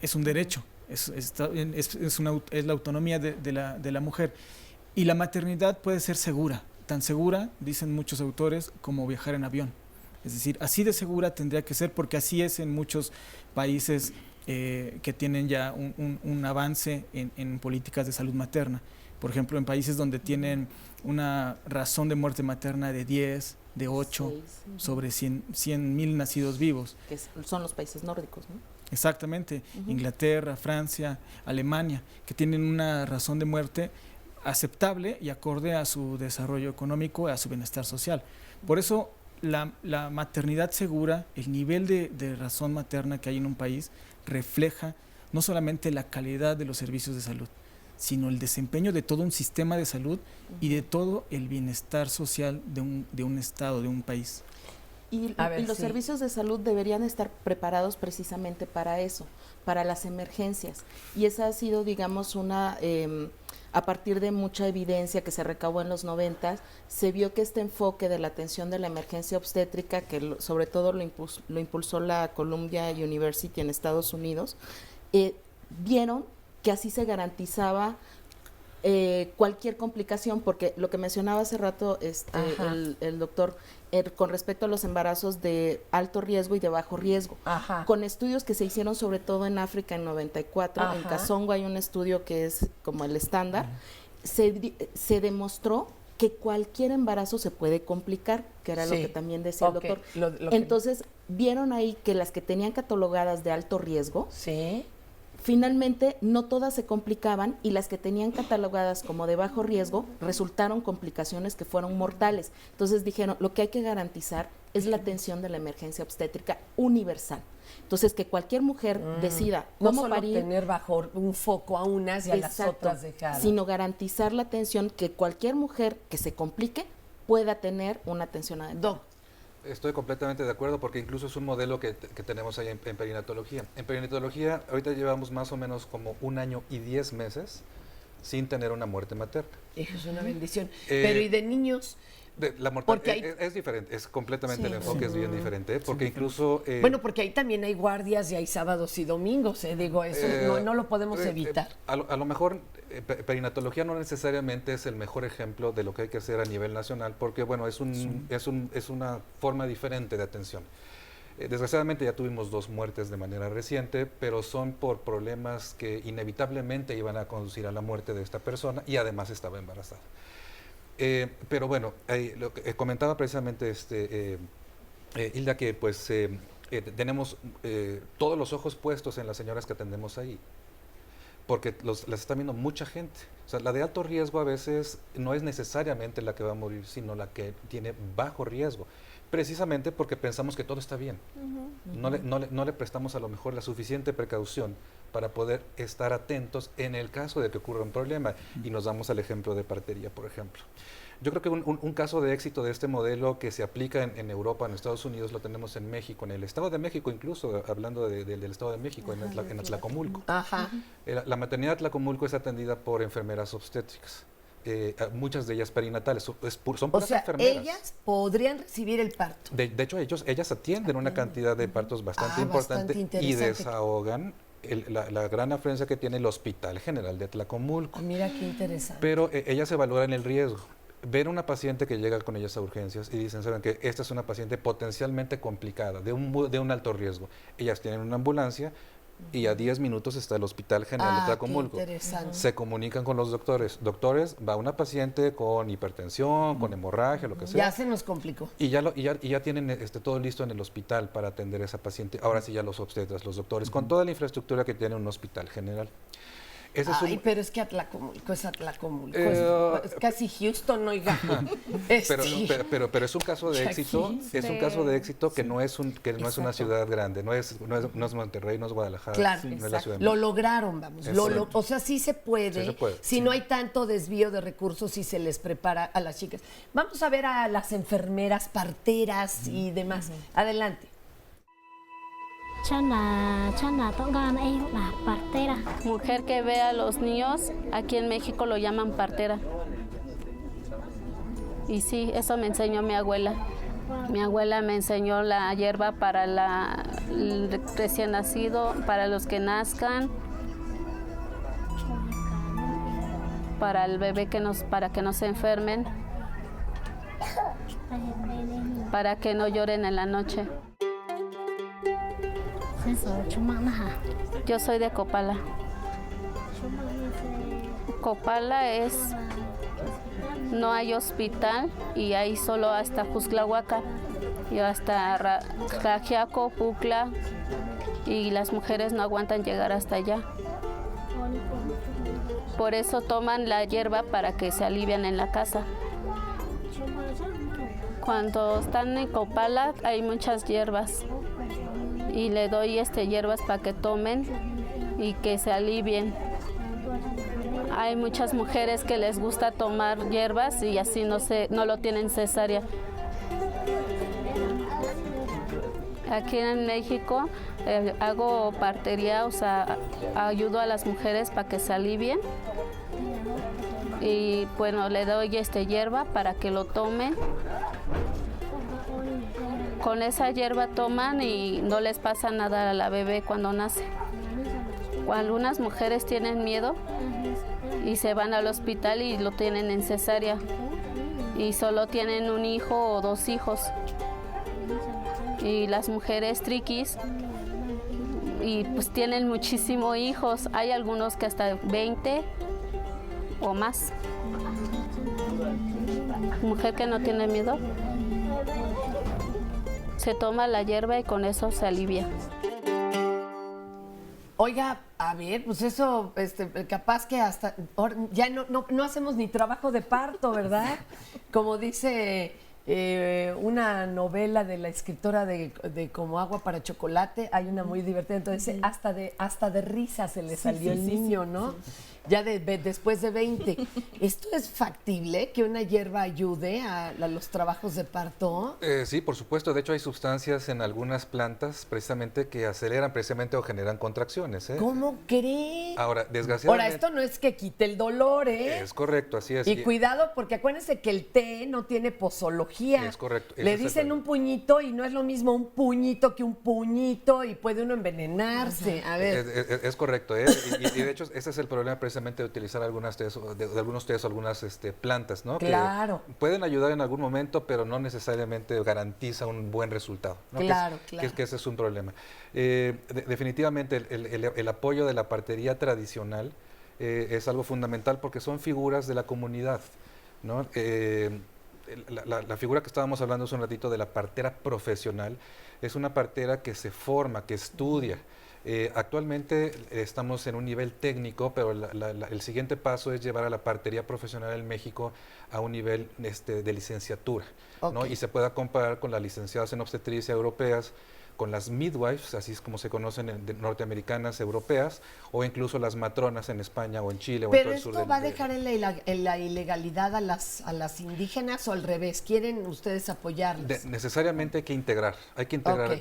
S11: Es un derecho, es la autonomía de la mujer. Y la maternidad puede ser segura, tan segura, dicen muchos autores, como viajar en avión. Es decir, así de segura tendría que ser, porque así es en muchos países que tienen ya un avance en políticas de salud materna. Por ejemplo, en países donde tienen una razón de muerte materna de 10, de 8, sobre 100,000 nacidos vivos.
S6: Que son los países nórdicos, ¿no?
S11: Exactamente, Inglaterra, Francia, Alemania, que tienen una razón de muerte aceptable y acorde a su desarrollo económico, a su bienestar social. Por eso la maternidad segura, el nivel de razón materna que hay en un país, refleja no solamente la calidad de los servicios de salud, sino el desempeño de todo un sistema de salud y de todo el bienestar social de un estado, de un país.
S6: Y los servicios de salud deberían estar preparados precisamente para eso, para las emergencias. Y esa ha sido, digamos, a partir de mucha evidencia que se recabó en los 90, se vio que este enfoque de la atención de la emergencia obstétrica, que sobre todo lo impulsó la Columbia University en Estados Unidos, vieron que así se garantizaba cualquier complicación, porque lo que mencionaba hace rato el doctor con respecto a los embarazos de alto riesgo y de bajo riesgo, con estudios que se hicieron sobre todo en África en 94, en Kasongo hay un estudio que es como el estándar, se demostró que cualquier embarazo se puede complicar, que era lo que también decía el doctor. Entonces, vieron ahí que las que tenían catalogadas de alto riesgo, finalmente no todas se complicaban, y las que tenían catalogadas como de bajo riesgo resultaron complicaciones que fueron mortales. Entonces dijeron, lo que hay que garantizar es la atención de la emergencia obstétrica universal. Entonces, que cualquier mujer decida cómo
S2: no solo
S6: parir,
S2: tener bajo un foco a unas y a las otras dejar,
S6: sino garantizar la atención, que cualquier mujer que se complique pueda tener una atención adecuada.
S7: Estoy completamente de acuerdo, porque incluso es un modelo que tenemos ahí en perinatología. En perinatología ahorita llevamos más o menos como 1 año y 10 meses sin tener una muerte materna.
S2: Eso es una bendición. Pero ¿y de niños?
S7: La mortalidad es diferente, es completamente el enfoque es bien diferente, porque incluso...
S2: bueno, porque ahí también hay guardias y hay sábados y domingos, digo, eso no lo podemos evitar.
S7: A lo mejor perinatología no necesariamente es el mejor ejemplo de lo que hay que hacer a nivel nacional, porque bueno, es una forma diferente de atención. Desgraciadamente ya tuvimos 2 muertes de manera reciente, pero son por problemas que inevitablemente iban a conducir a la muerte de esta persona, y además estaba embarazada. Pero bueno, lo que comentaba precisamente Hilda, que pues tenemos todos los ojos puestos en las señoras que atendemos ahí, porque las está viendo mucha gente. O sea, la de alto riesgo a veces no es necesariamente la que va a morir, sino la que tiene bajo riesgo, precisamente porque pensamos que todo está bien. No le prestamos a lo mejor la suficiente precaución para poder estar atentos en el caso de que ocurra un problema, y nos damos al ejemplo de partería, por ejemplo. Yo creo que un caso de éxito de este modelo que se aplica en Europa, en Estados Unidos, lo tenemos en México, en el Estado de México, incluso hablando del Estado de México, en Atlacomulco. La maternidad de Atlacomulco es atendida por enfermeras obstétricas. Muchas de ellas perinatales, son puras enfermeras.
S2: Ellas podrían recibir el parto.
S7: De hecho, ellas atienden una cantidad de partos bastante importante y desahogan la gran afluencia que tiene el Hospital General de Atlacomulco.
S2: Mira qué interesante.
S7: Pero ellas evalúan el riesgo. Ven una paciente que llega con ellas a urgencias y dicen, saben que esta es una paciente potencialmente complicada, de un alto riesgo. Ellas tienen una ambulancia y a 10 minutos está el Hospital General de Atlacomulco. Se comunican con los doctores. Doctores, va una paciente con hipertensión, con hemorragia, lo que sea.
S2: Ya se nos complicó.
S7: Y ya tienen todo listo en el hospital para atender a esa paciente. Ahora sí ya los obstetras, los doctores, con toda la infraestructura que tiene un hospital general.
S2: Pero es que Atlacomulco es Atlacomulco, es casi Houston, oiga.
S7: Pero es un caso de éxito, que no es una ciudad grande, no es Monterrey, no es Guadalajara,
S2: claro,
S7: no es la Ciudad de
S2: México. Lo lograron, vamos. O sea, sí se puede, si no hay tanto desvío de recursos y se les prepara a las chicas. Vamos a ver a las enfermeras, parteras y demás. Adelante.
S13: Mujer que ve a los niños, aquí en México lo llaman partera. Y sí, eso me enseñó mi abuela. Mi abuela me enseñó la hierba para el recién nacido, para los que nazcan, para el bebé para que no se enfermen, para que no lloren en la noche. Yo soy de Copala. Copala no hay hospital y hay solo hasta Juzlahuaca y hasta Rajiaco, Pucla, y las mujeres no aguantan llegar hasta allá. Por eso toman la hierba para que se alivian en la casa. Cuando están en Copala hay muchas hierbas y le doy hierbas para que tomen y que se alivien. Hay muchas mujeres que les gusta tomar hierbas y así no lo tienen cesárea. Aquí en México hago partería, o sea, ayudo a las mujeres para que se alivien. Y bueno, le doy hierba para que lo tomen. Con esa hierba toman y no les pasa nada a la bebé cuando nace. Algunas mujeres tienen miedo y se van al hospital y lo tienen en cesárea y solo tienen un hijo o 2 hijos. Y las mujeres triquis y pues tienen muchísimos hijos, hay algunos que hasta 20 o más. Mujer que no tiene miedo se toma la hierba y con eso se alivia.
S2: Oiga, a ver, pues eso, capaz que hasta ya no hacemos ni trabajo de parto, ¿verdad? Como dice una novela de la escritora de Como agua para chocolate, hay una muy divertida, entonces hasta de risa se le salió el niño, ¿no? Sí. Ya después de 20. ¿Esto es factible, que una hierba ayude a los trabajos de parto?
S7: Sí, por supuesto. De hecho, hay sustancias en algunas plantas precisamente que aceleran precisamente o generan contracciones.
S2: ¿Cómo crees?
S7: Ahora, desgraciadamente...
S2: Ahora, esto no es que quite el dolor, ¿eh?
S7: Es correcto, así es.
S2: Y cuidado, porque acuérdense que el té no tiene posología.
S7: Es correcto.
S2: Le dicen un puñito y no es lo mismo un puñito que un puñito y puede uno envenenarse. A ver.
S7: Es correcto, ¿eh? Y de hecho, ese es el problema precisamente de utilizar algunos tés o algunas plantas, ¿no?
S2: Claro.
S7: Que pueden ayudar en algún momento, pero no necesariamente garantiza un buen resultado, ¿no?
S2: Claro,
S7: que ese es un problema. Definitivamente el apoyo de la partería tradicional es algo fundamental porque son figuras de la comunidad, ¿no? La figura que estábamos hablando hace un ratito de la partera profesional es una partera que se forma, que estudia. Actualmente estamos en un nivel técnico, pero el siguiente paso es llevar a la partería profesional en México a un nivel de licenciatura, ¿no? Y se pueda comparar con las licenciadas en obstetricia europeas, con las midwives, así es como se conocen norteamericanas, europeas, o incluso las matronas en España o en Chile o en todo el sur del
S2: ¿Pero esto va a dejar en la ilegalidad a las indígenas o al revés? ¿Quieren ustedes apoyarlas?
S7: Necesariamente hay que integrar,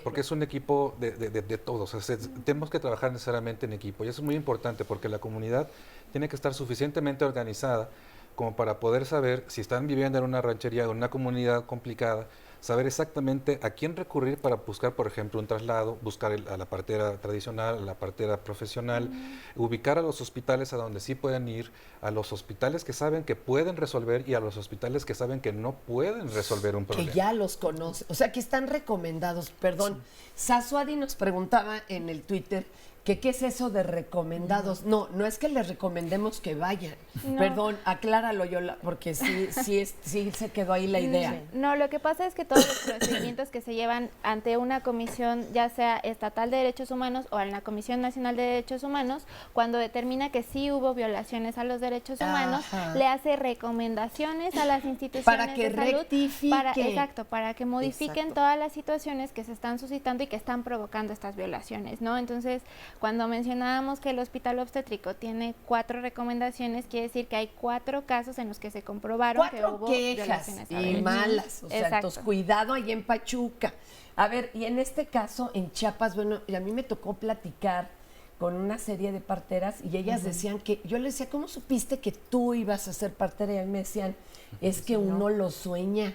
S7: porque es un equipo de todos. O sea, tenemos que trabajar necesariamente en equipo y eso es muy importante porque la comunidad tiene que estar suficientemente organizada como para poder saber si están viviendo en una ranchería o en una comunidad complicada, saber exactamente a quién recurrir para buscar, por ejemplo, un traslado, buscar a la partera tradicional, a la partera profesional, ubicar a los hospitales a donde sí pueden ir, a los hospitales que saben que pueden resolver y a los hospitales que saben que no pueden resolver un problema.
S2: Que ya los conoce, o sea, que están recomendados. Perdón, Sasuadi nos preguntaba en el Twitter que qué es eso de recomendados. No es que les recomendemos que vayan. No. Perdón, acláralo, Yola, porque sí se quedó ahí la idea.
S8: No, lo que pasa es que todos los procedimientos que se llevan ante una comisión, ya sea estatal de derechos humanos o en la Comisión Nacional de Derechos Humanos, cuando determina que sí hubo violaciones a los derechos humanos, le hace recomendaciones a las instituciones
S2: para que
S8: de salud,
S2: rectifiquen.
S8: Para que modifiquen todas las situaciones que se están suscitando y que están provocando estas violaciones, ¿no? Entonces, Cuando mencionábamos que el hospital obstétrico tiene 4 recomendaciones, quiere decir que hay 4 casos en los que se comprobaron que
S2: 4
S8: hubo
S2: quejas
S8: violaciones a
S2: y
S8: derechos.
S2: malas, o sea,
S8: Exacto.
S2: entonces cuidado ahí en Pachuca. A ver, y en este caso, en Chiapas, bueno, y a mí me tocó platicar con una serie de parteras y ellas decían que, yo les decía, ¿cómo supiste que tú ibas a ser partera? Y a mí me decían, es que uno lo sueña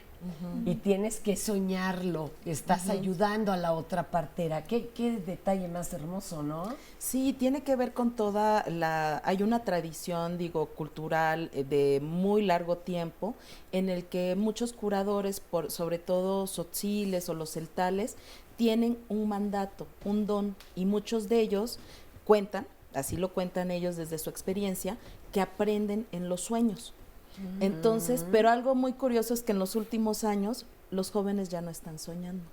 S2: y tienes que soñarlo, estás ayudando a la otra partera. Qué detalle más hermoso, ¿no?
S6: Sí, tiene que ver con toda hay una tradición, digo, cultural de muy largo tiempo en el que muchos curadores, sobre todo tzotziles o los celtales, tienen un mandato, un don, y muchos de ellos cuentan, así lo cuentan ellos desde su experiencia, que aprenden en los sueños. Entonces, pero algo muy curioso es que en los últimos años los jóvenes ya no están soñando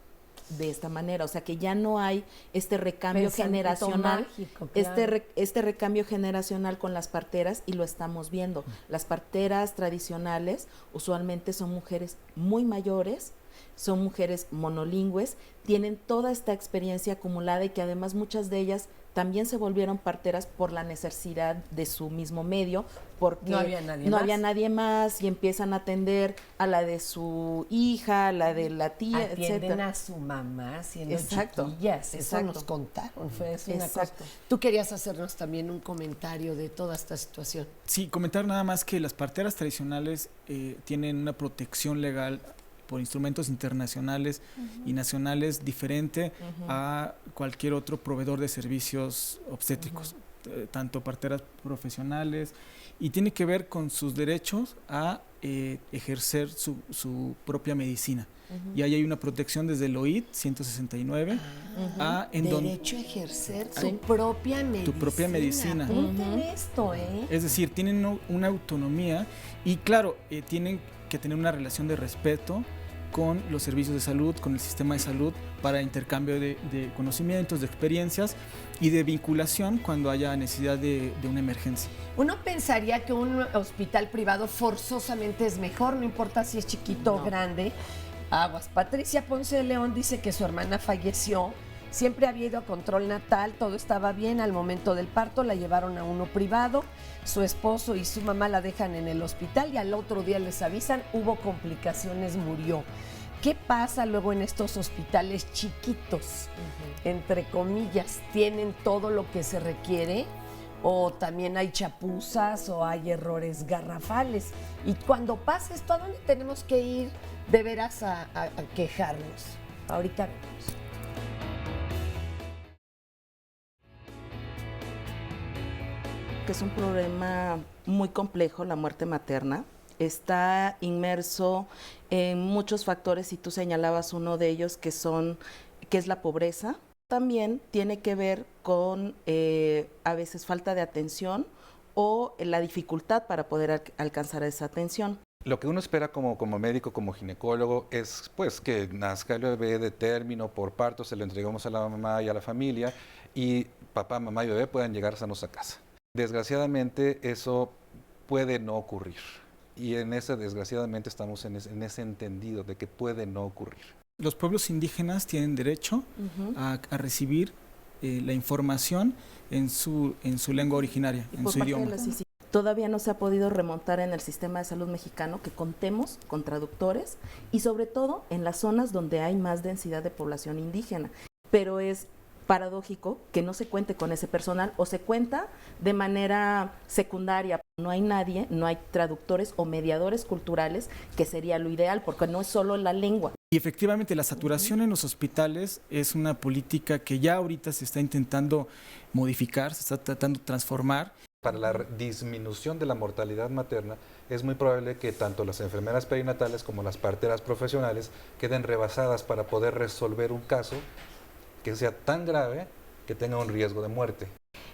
S6: de esta manera, o sea que ya no hay este recambio
S2: Pensamiento
S6: generacional,
S2: mágico, claro.
S6: este recambio generacional con las parteras, y lo estamos viendo. Las parteras tradicionales usualmente son mujeres muy mayores, son mujeres monolingües, tienen toda esta experiencia acumulada y que además muchas de ellas también se volvieron parteras por la necesidad de su mismo medio, porque
S2: No había nadie más.
S6: y empiezan a atender a la de su hija, a la de la tía,
S2: Atienden
S6: etcétera.
S2: a su mamá siendo
S6: Exacto,
S2: chiquillas, eso
S6: exacto.
S2: nos contaron, fue eso una cosa.
S6: Exacto.
S2: Tú querías hacernos también un comentario de toda esta situación.
S11: Sí, comentar nada más que las parteras tradicionales tienen una protección legal por instrumentos internacionales y nacionales diferente a cualquier otro proveedor de servicios obstétricos, tanto parteras profesionales, y tiene que ver con sus derechos a ejercer su propia medicina. Y ahí hay una protección desde el OIT 169
S2: Derecho a ejercer su propia medicina.
S11: Tu propia medicina.
S2: Apunten esto, ¿eh?
S11: Es decir, tienen una autonomía y claro, tienen que tener una relación de respeto con los servicios de salud, con el sistema de salud, para intercambio de conocimientos, de experiencias y de vinculación cuando haya necesidad de una emergencia.
S2: Uno pensaría que un hospital privado forzosamente es mejor, no importa si es chiquito o grande. Aguas. Patricia Ponce de León dice que su hermana falleció, siempre había ido a control natal, todo estaba bien, al momento del parto la llevaron a uno privado, su esposo y su mamá la dejan en el hospital y al otro día les avisan, hubo complicaciones, murió. ¿Qué pasa luego en estos hospitales chiquitos? Entre comillas, ¿tienen todo lo que se requiere? ¿O también hay chapuzas o hay errores garrafales? Y cuando pasa esto, ¿a dónde tenemos que ir de veras a quejarnos? Ahorita vemos.
S6: Que es un problema muy complejo, la muerte materna. Está inmerso en muchos factores y tú señalabas uno de ellos que es la pobreza. También tiene que ver con a veces falta de atención o la dificultad para poder alcanzar esa atención.
S7: Lo que uno espera como médico, como ginecólogo, es pues que nazca el bebé de término por parto, se lo entregamos a la mamá y a la familia y papá, mamá y bebé puedan llegar sanos a casa. Desgraciadamente eso puede no ocurrir y desgraciadamente estamos en ese entendido de que puede no ocurrir.
S11: Los pueblos indígenas tienen derecho a recibir la información en su lengua originaria, en su idioma.
S6: Todavía no se ha podido remontar en el sistema de salud mexicano que contemos con traductores y sobre todo en las zonas donde hay más densidad de población indígena. Pero es paradójico que no se cuente con ese personal o se cuenta de manera secundaria. No hay nadie, no hay traductores o mediadores culturales, que sería lo ideal, porque no es solo la lengua.
S11: Y efectivamente la saturación en los hospitales es una política que ya ahorita se está intentando modificar, se está tratando de transformar.
S7: Para la disminución de la mortalidad materna es muy probable que tanto las enfermeras perinatales como las parteras profesionales queden rebasadas para poder resolver un caso que sea tan grave que tenga un riesgo de muerte.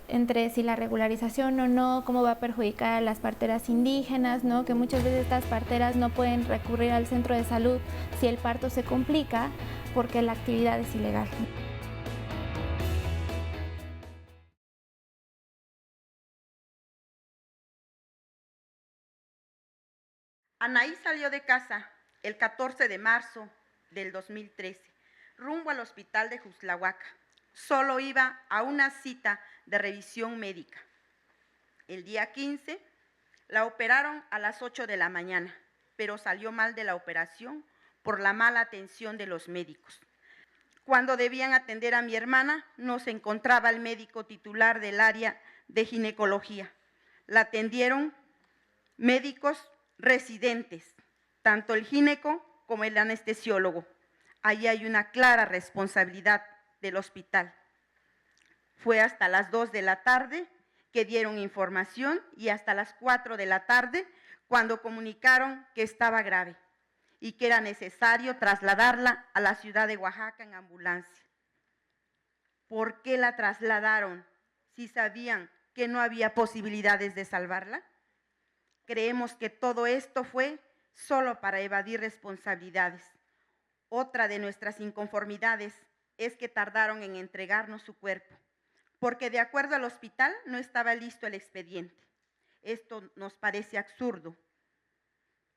S8: Entre si la regularización o no, cómo va a perjudicar a las parteras indígenas, ¿no? Que muchas veces estas parteras no pueden recurrir al centro de salud si el parto se complica porque la actividad es ilegal.
S14: Anaí salió de casa el 14 de marzo del 2013, rumbo al hospital de Juxtlahuaca, solo iba a una cita de revisión médica. El día 15 la operaron a las 8 de la mañana, pero salió mal de la operación por la mala atención de los médicos. Cuando debían atender a mi hermana, no se encontraba el médico titular del área de ginecología. La atendieron médicos residentes, tanto el gineco como el anestesiólogo. Ahí hay una clara responsabilidad del hospital. Fue hasta las 2 de la tarde que dieron información y hasta las 4 de la tarde cuando comunicaron que estaba grave y que era necesario trasladarla a la ciudad de Oaxaca en ambulancia. ¿Por qué la trasladaron si sabían que no había posibilidades de salvarla? Creemos que todo esto fue solo para evadir responsabilidades. Otra de nuestras inconformidades es que tardaron en entregarnos su cuerpo, porque de acuerdo al hospital no estaba listo el expediente. Esto nos parece absurdo,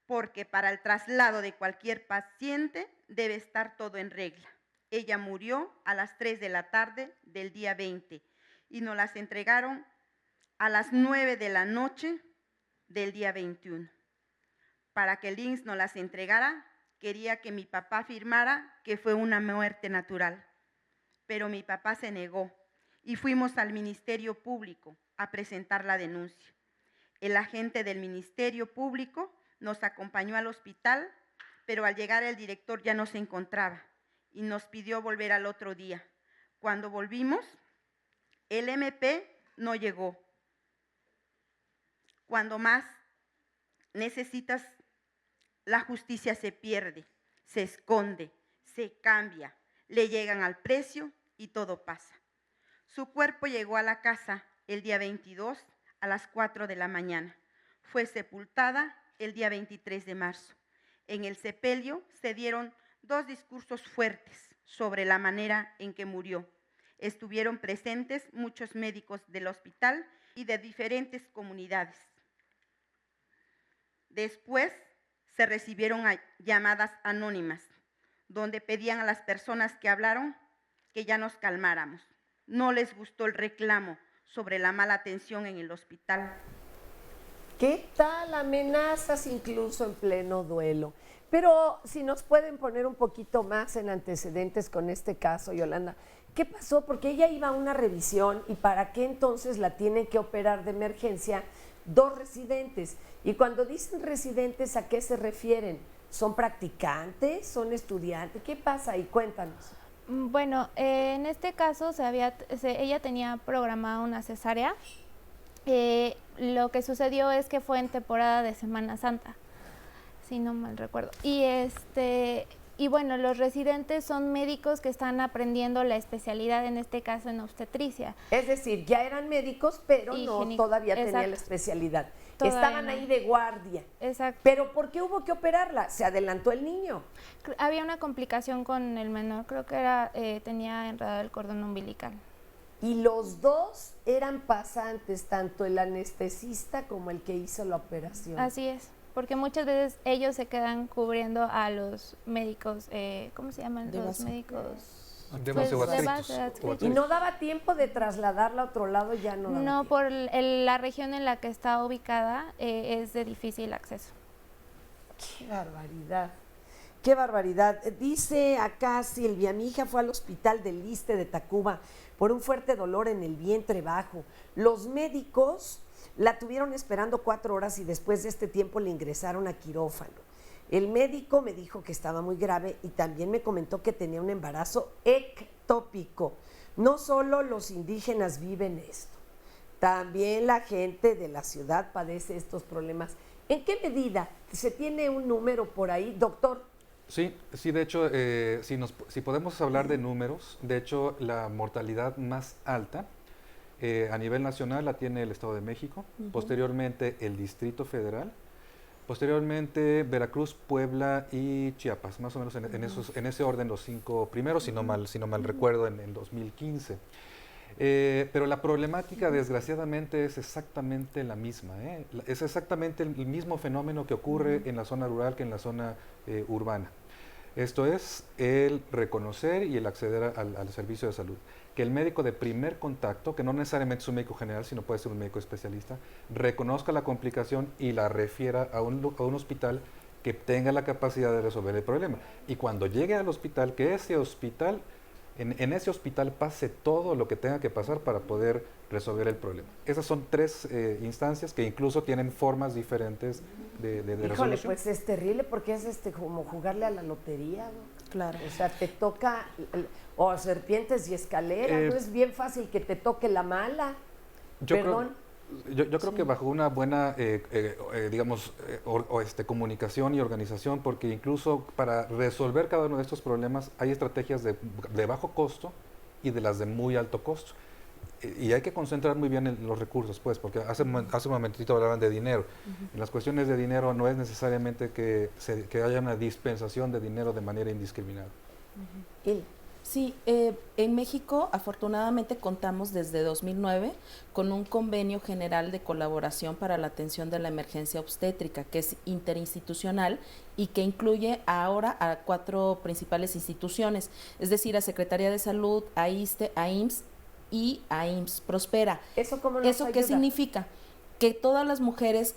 S14: porque para el traslado de cualquier paciente debe estar todo en regla. Ella murió a las 3 de la tarde del día 20 y nos las entregaron a las 9 de la noche del día 21. Para que el INSS nos las entregara, quería que mi papá firmara que fue una muerte natural, pero mi papá se negó y fuimos al Ministerio Público a presentar la denuncia. El agente del Ministerio Público nos acompañó al hospital, pero al llegar el director ya no se encontraba y nos pidió volver al otro día. Cuando volvimos, el MP no llegó. Cuando más necesitas, la justicia se pierde, se esconde, se cambia, le llegan al precio y todo pasa. Su cuerpo llegó a la casa el día 22 a las 4 de la mañana. Fue sepultada el día 23 de marzo. En el sepelio se dieron 2 discursos fuertes sobre la manera en que murió. Estuvieron presentes muchos médicos del hospital y de diferentes comunidades. Después se recibieron llamadas anónimas, donde pedían a las personas que hablaron que ya nos calmáramos. No les gustó el reclamo sobre la mala atención en el hospital.
S2: ¿Qué tal? Amenazas incluso en pleno duelo. Pero si nos pueden poner un poquito más en antecedentes con este caso, Yolanda, ¿qué pasó? Porque ella iba a una revisión y ¿para qué entonces la tienen que operar de emergencia 2 residentes? Y cuando dicen residentes, ¿a qué se refieren? ¿Son practicantes? ¿Son estudiantes? ¿Qué pasa ahí? Cuéntanos.
S8: Bueno, en este caso ella tenía programada una cesárea. Lo que sucedió es que fue en temporada de Semana Santa, si no mal recuerdo. Y bueno, los residentes son médicos que están aprendiendo la especialidad, en este caso en obstetricia.
S2: Es decir, ya eran médicos, pero no todavía tenían la especialidad. Estaban ahí de guardia.
S8: Exacto.
S2: Pero ¿por qué hubo que operarla? ¿Se adelantó el niño?
S8: Había una complicación con el menor, creo que tenía enredado el cordón umbilical.
S2: Y los 2 eran pasantes, tanto el anestesista como el que hizo la operación.
S8: Así es, porque muchas veces ellos se quedan cubriendo a los médicos, ¿cómo se llaman? Los médicos...
S7: De base o adscritos.
S2: ¿Y no daba tiempo de trasladarla a otro lado? Ya no daba
S8: No,
S2: tiempo.
S8: por la región en la que está ubicada es de difícil acceso.
S2: ¡Qué barbaridad! ¡Qué barbaridad! Dice acá Silvia, mi hija fue al hospital del Iste de Tacuba por un fuerte dolor en el vientre bajo. Los médicos la tuvieron esperando 4 horas y después de este tiempo le ingresaron a quirófano. El médico me dijo que estaba muy grave y también me comentó que tenía un embarazo ectópico. No solo los indígenas viven esto, también la gente de la ciudad padece estos problemas. ¿En qué medida? ¿Se tiene un número por ahí, doctor?
S7: Sí, de hecho, si podemos hablar de números, de hecho, la mortalidad más alta a nivel nacional la tiene el Estado de México, posteriormente el Distrito Federal, posteriormente Veracruz, Puebla y Chiapas, más o menos en ese orden los 5 primeros, si no mal recuerdo, en 2015. Pero la problemática, desgraciadamente, es exactamente la misma. Es exactamente el mismo fenómeno que ocurre en la zona rural que en la zona urbana. Esto es el reconocer y el acceder al servicio de salud. que el médico de primer contacto, que no necesariamente es un médico general, sino puede ser un médico especialista, reconozca la complicación y la refiera a un hospital que tenga la capacidad de resolver el problema. Y cuando llegue al hospital, que ese hospital, en ese hospital pase todo lo que tenga que pasar para poder resolver el problema. Esas son 3 instancias que incluso tienen formas diferentes de
S2: Híjole,
S7: resolución.
S2: pues es terrible porque es como jugarle a la lotería, ¿no?
S6: Claro.
S2: O sea, te toca, o serpientes y escaleras, no es bien fácil que te toque la mala. Perdón.
S7: Yo creo que bajo una buena, comunicación y organización, porque incluso para resolver cada uno de estos problemas hay estrategias de bajo costo y de las de muy alto costo. Y hay que concentrar muy bien en los recursos, pues, porque hace un momentito hablaban de dinero. En las cuestiones de dinero no es necesariamente que haya una dispensación de dinero de manera indiscriminada.
S6: Sí, en México afortunadamente contamos desde 2009 con un convenio general de colaboración para la atención de la emergencia obstétrica, que es interinstitucional y que incluye ahora a 4 principales instituciones, es decir, a Secretaría de Salud, a ISSSTE, a IMSS y a IMSS Prospera.
S2: ¿Eso cómo nos
S6: ¿Eso qué
S2: ayuda?
S6: significa? Que todas las mujeres,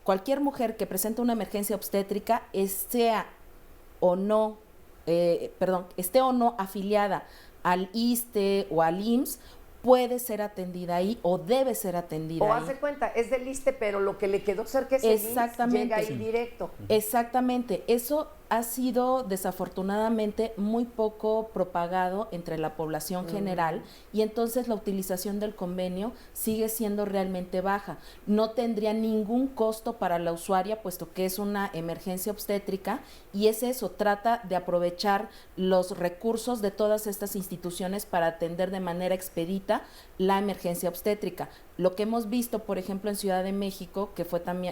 S6: cualquier mujer que presente una emergencia obstétrica, esté o no afiliada al ISSSTE o al IMSS, puede ser atendida ahí o debe ser atendida ahí.
S2: O hace cuenta, es del ISSSTE, pero lo que le quedó cerca es el IMSS, llega ahí directo.
S6: Exactamente, eso ha sido desafortunadamente muy poco propagado entre la población general y entonces la utilización del convenio sigue siendo realmente baja. No tendría ningún costo para la usuaria, puesto que es una emergencia obstétrica y es eso, trata de aprovechar los recursos de todas estas instituciones para atender de manera expedita la emergencia obstétrica. Lo que hemos visto, por ejemplo, en Ciudad de México, que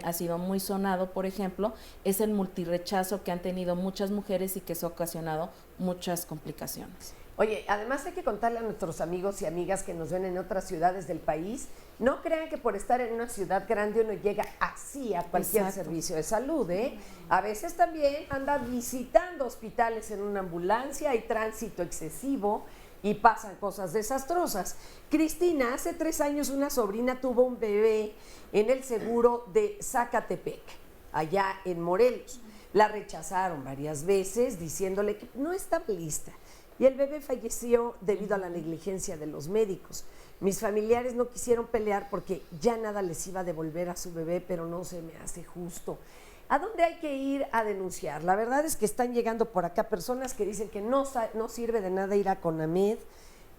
S6: ha sido muy sonado, por ejemplo, es el multirrechazo que han tenido muchas mujeres y que eso ha ocasionado muchas complicaciones.
S2: Oye, además hay que contarle a nuestros amigos y amigas que nos ven en otras ciudades del país, no crean que por estar en una ciudad grande uno llega así a cualquier servicio de salud, ¿eh? A veces también anda visitando hospitales en una ambulancia, hay tránsito excesivo y pasan cosas desastrosas. Cristina, hace 3 años una sobrina tuvo un bebé en el seguro de Zacatepec, allá en Morelos. La rechazaron varias veces diciéndole que no estaba lista y el bebé falleció debido a la negligencia de los médicos. Mis familiares no quisieron pelear porque ya nada les iba a devolver a su bebé, pero no se me hace justo. ¿A dónde hay que ir a denunciar? La verdad es que están llegando por acá personas que dicen que no sirve de nada ir a CONAMED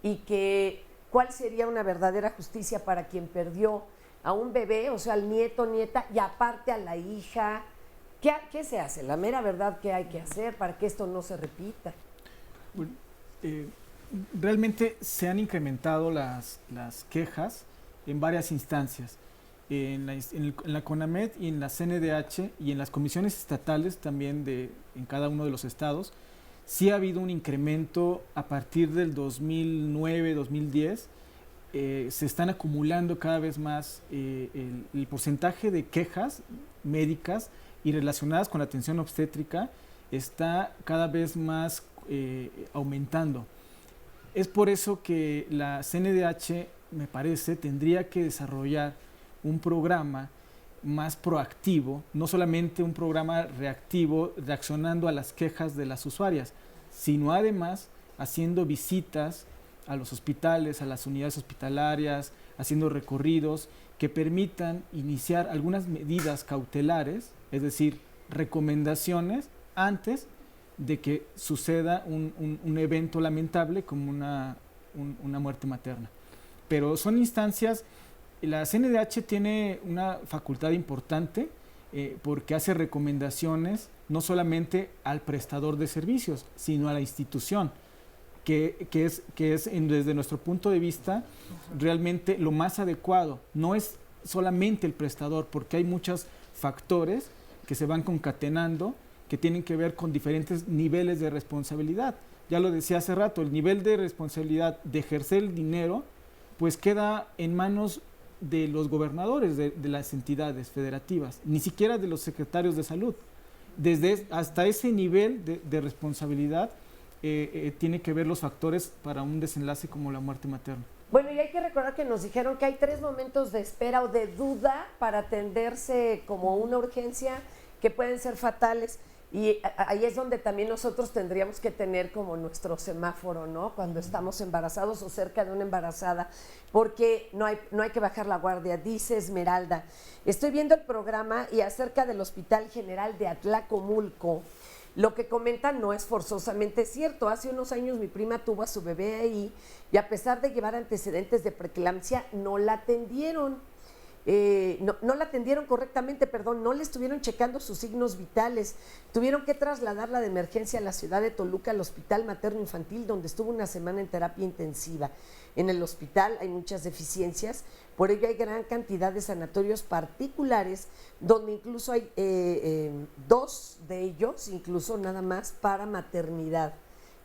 S2: y que cuál sería una verdadera justicia para quien perdió a un bebé, o sea, al nieto, nieta, y aparte a la hija. ¿Qué se hace? La mera verdad, ¿qué hay que hacer para que esto no se repita?
S11: Bueno, realmente se han incrementado las quejas en varias instancias. En la CONAMED y en la CNDH y en las comisiones estatales también en cada uno de los estados, sí ha habido un incremento a partir del 2009, 2010, se están acumulando cada vez más el porcentaje de quejas médicas y relacionadas con la atención obstétrica está cada vez más aumentando. Es por eso que la CNDH, me parece, tendría que desarrollar un programa más proactivo, no solamente un programa reactivo reaccionando a las quejas de las usuarias, sino además haciendo visitas a los hospitales, a las unidades hospitalarias, haciendo recorridos que permitan iniciar algunas medidas cautelares, es decir, recomendaciones antes de que suceda un evento lamentable como una muerte materna. Pero son instancias. La CNDH tiene una facultad importante porque hace recomendaciones no solamente al prestador de servicios, sino a la institución, que es desde nuestro punto de vista realmente lo más adecuado. No es solamente el prestador, porque hay muchos factores que se van concatenando que tienen que ver con diferentes niveles de responsabilidad. Ya lo decía hace rato, el nivel de responsabilidad de ejercer el dinero pues queda en manos de los gobernadores de las entidades federativas, ni siquiera de los secretarios de salud. Hasta ese nivel de responsabilidad tiene que ver los factores para un desenlace como la muerte materna.
S2: Bueno, y hay que recordar que nos dijeron que hay 3 momentos de espera o de duda para atenderse como una urgencia que pueden ser fatales. Y ahí es donde también nosotros tendríamos que tener como nuestro semáforo, ¿no? Cuando estamos embarazados o cerca de una embarazada, porque no hay que bajar la guardia. Dice Esmeralda, estoy viendo el programa y acerca del Hospital General de Atlacomulco, lo que comentan no es forzosamente cierto. Hace unos años mi prima tuvo a su bebé ahí y a pesar de llevar antecedentes de preeclampsia, no la atendieron. No la atendieron correctamente, no le estuvieron checando sus signos vitales. Tuvieron que trasladarla de emergencia a la ciudad de Toluca al Hospital Materno Infantil, donde estuvo una semana en terapia intensiva. En el hospital hay muchas deficiencias, por ello hay gran cantidad de sanatorios particulares, donde incluso hay 2 de ellos, incluso nada más para maternidad.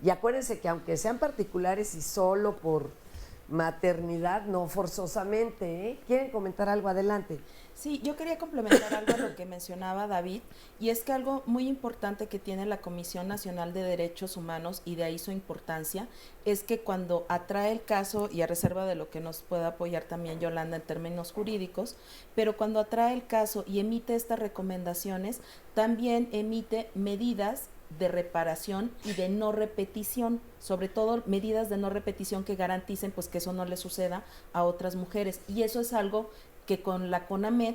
S2: Y acuérdense que aunque sean particulares y solo por maternidad, no forzosamente, ¿eh? ¿Quieren comentar algo? Adelante.
S6: Sí, yo quería complementar algo a lo que mencionaba David, y es que algo muy importante que tiene la Comisión Nacional de Derechos Humanos, y de ahí su importancia, es que cuando atrae el caso, y a reserva de lo que nos pueda apoyar también Yolanda en términos jurídicos, pero cuando atrae el caso y emite estas recomendaciones, también emite medidas de reparación y de no repetición, sobre todo medidas de no repetición que garanticen pues que eso no le suceda a otras mujeres, y eso es algo que con la CONAMED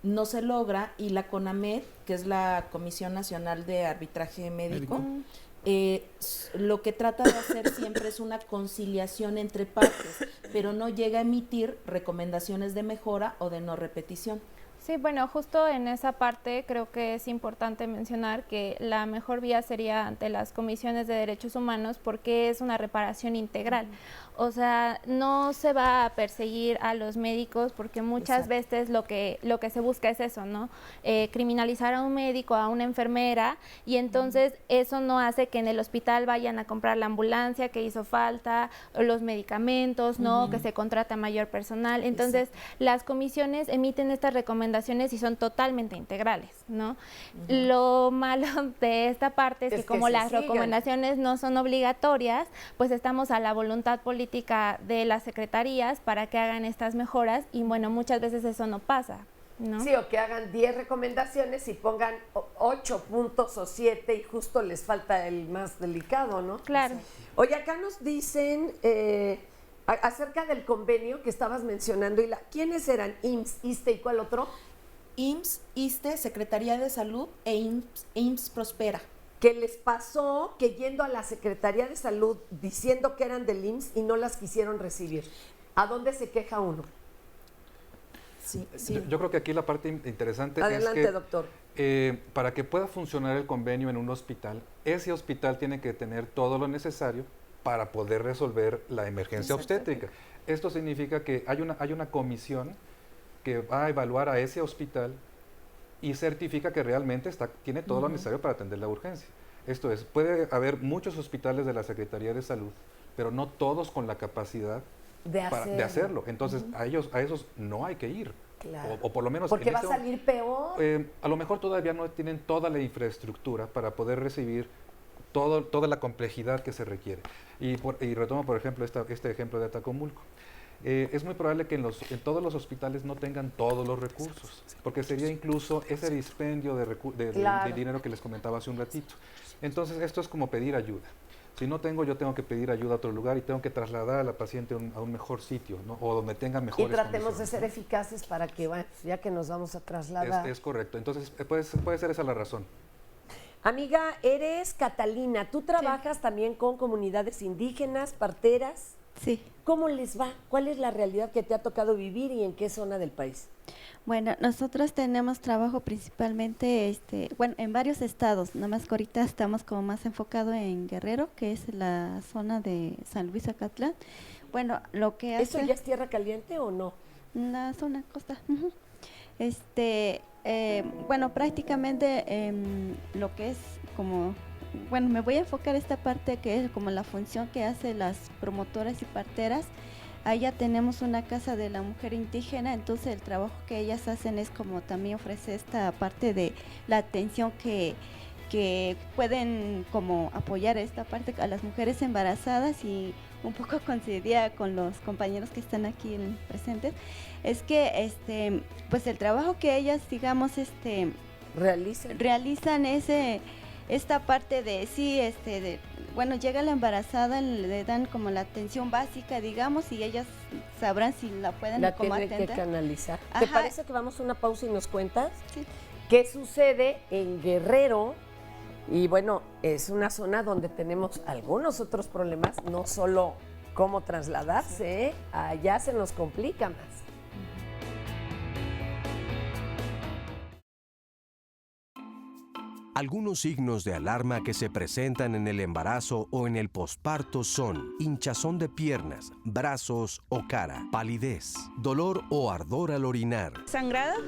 S6: no se logra, y la CONAMED, que es la Comisión Nacional de Arbitraje Médico, lo que trata de hacer siempre es una conciliación entre partes, pero no llega a emitir recomendaciones de mejora o de no repetición.
S8: Sí, bueno, justo en esa parte creo que es importante mencionar que la mejor vía sería ante las comisiones de derechos humanos, porque es una reparación integral. O sea, no se va a perseguir a los médicos, porque muchas veces lo que se busca es eso, ¿no? Criminalizar a un médico, a una enfermera, y entonces eso no hace que en el hospital vayan a comprar la ambulancia que hizo falta, los medicamentos, ¿no? Que se contrata mayor personal. Entonces, las comisiones emiten estas recomendaciones y son totalmente integrales, ¿no? Lo malo de esta parte es que como las recomendaciones no son obligatorias, pues estamos a la voluntad política de las secretarías para que hagan estas mejoras, y bueno, muchas veces eso no pasa, ¿no?
S2: Sí, o que hagan 10 recomendaciones y pongan 8 puntos o 7 y justo les falta el más delicado, ¿no?
S8: Claro.
S2: Oye, acá nos dicen acerca del convenio que estabas mencionando, ¿quiénes eran? IMSS, ISSSTE y ¿cuál otro?
S6: IMSS, ISSSTE, Secretaría de Salud e IMSS Prospera.
S2: Que les pasó que yendo a la Secretaría de Salud diciendo que eran del IMSS y no las quisieron recibir. ¿A dónde se queja uno?
S6: Sí.
S7: Yo creo que aquí la parte interesante
S2: Adelante,
S7: es que
S2: doctor.
S7: Para que pueda funcionar el convenio en un hospital, ese hospital tiene que tener todo lo necesario para poder resolver la emergencia obstétrica. Esto significa que hay una comisión que va a evaluar a ese hospital y certifica que realmente tiene todo lo necesario para atender la urgencia. Esto es, puede haber muchos hospitales de la Secretaría de Salud, pero no todos con la capacidad de hacerlo. Entonces, a esos no hay que ir.
S2: Claro.
S7: O por lo menos...
S2: Porque va a salir peor.
S7: A lo mejor todavía no tienen toda la infraestructura para poder recibir toda la complejidad que se requiere. Y retomo, por ejemplo, este ejemplo de Atlacomulco. Es muy probable que en todos los hospitales no tengan todos los recursos, porque sería incluso ese dispendio de dinero que les comentaba hace un ratito. Entonces, esto es como pedir ayuda. Si no tengo, yo tengo que pedir ayuda a otro lugar y tengo que trasladar a la paciente a un mejor sitio, ¿no? O donde tenga mejores
S2: condiciones. Y tratemos de ser
S7: condiciones,
S2: eficaces para que, bueno, ya que nos vamos a trasladar.
S7: Es correcto. Entonces, puede ser esa la razón.
S2: Amiga, eres Catalina. ¿Tú trabajas también con comunidades indígenas, parteras?
S15: Sí.
S2: ¿Cómo les va? ¿Cuál es la realidad que te ha tocado vivir y en qué zona del país?
S15: Bueno, nosotros tenemos trabajo principalmente, en varios estados, nada más que ahorita estamos como más enfocado en Guerrero, que es la zona de San Luis Acatlán. Bueno, lo que hace...
S2: ¿Eso ya es tierra caliente o no?
S15: La zona costa. Bueno, prácticamente lo que es como... Bueno, me voy a enfocar esta parte que es como la función que hacen las promotoras y parteras. Allá tenemos una casa de la mujer indígena, entonces el trabajo que ellas hacen es como también ofrece esta parte de la atención que que pueden como apoyar esta parte a las mujeres embarazadas, y un poco coincidía con los compañeros que están aquí presentes, es que pues el trabajo que ellas, digamos, realizan esta parte de bueno, llega la embarazada, le dan como la atención básica, digamos, y ellas sabrán si la pueden como atender.
S2: La tienen que canalizar.
S15: Ajá.
S2: ¿Te parece que vamos a una pausa y nos cuentas?
S15: Sí.
S2: ¿Qué sucede en Guerrero? Y bueno, es una zona donde tenemos algunos otros problemas, no solo cómo trasladarse, ¿eh? Allá se nos complica más.
S1: Algunos signos de alarma que se presentan en el embarazo o en el posparto son hinchazón de piernas, brazos o cara, palidez, dolor o ardor al orinar,
S16: sangrado,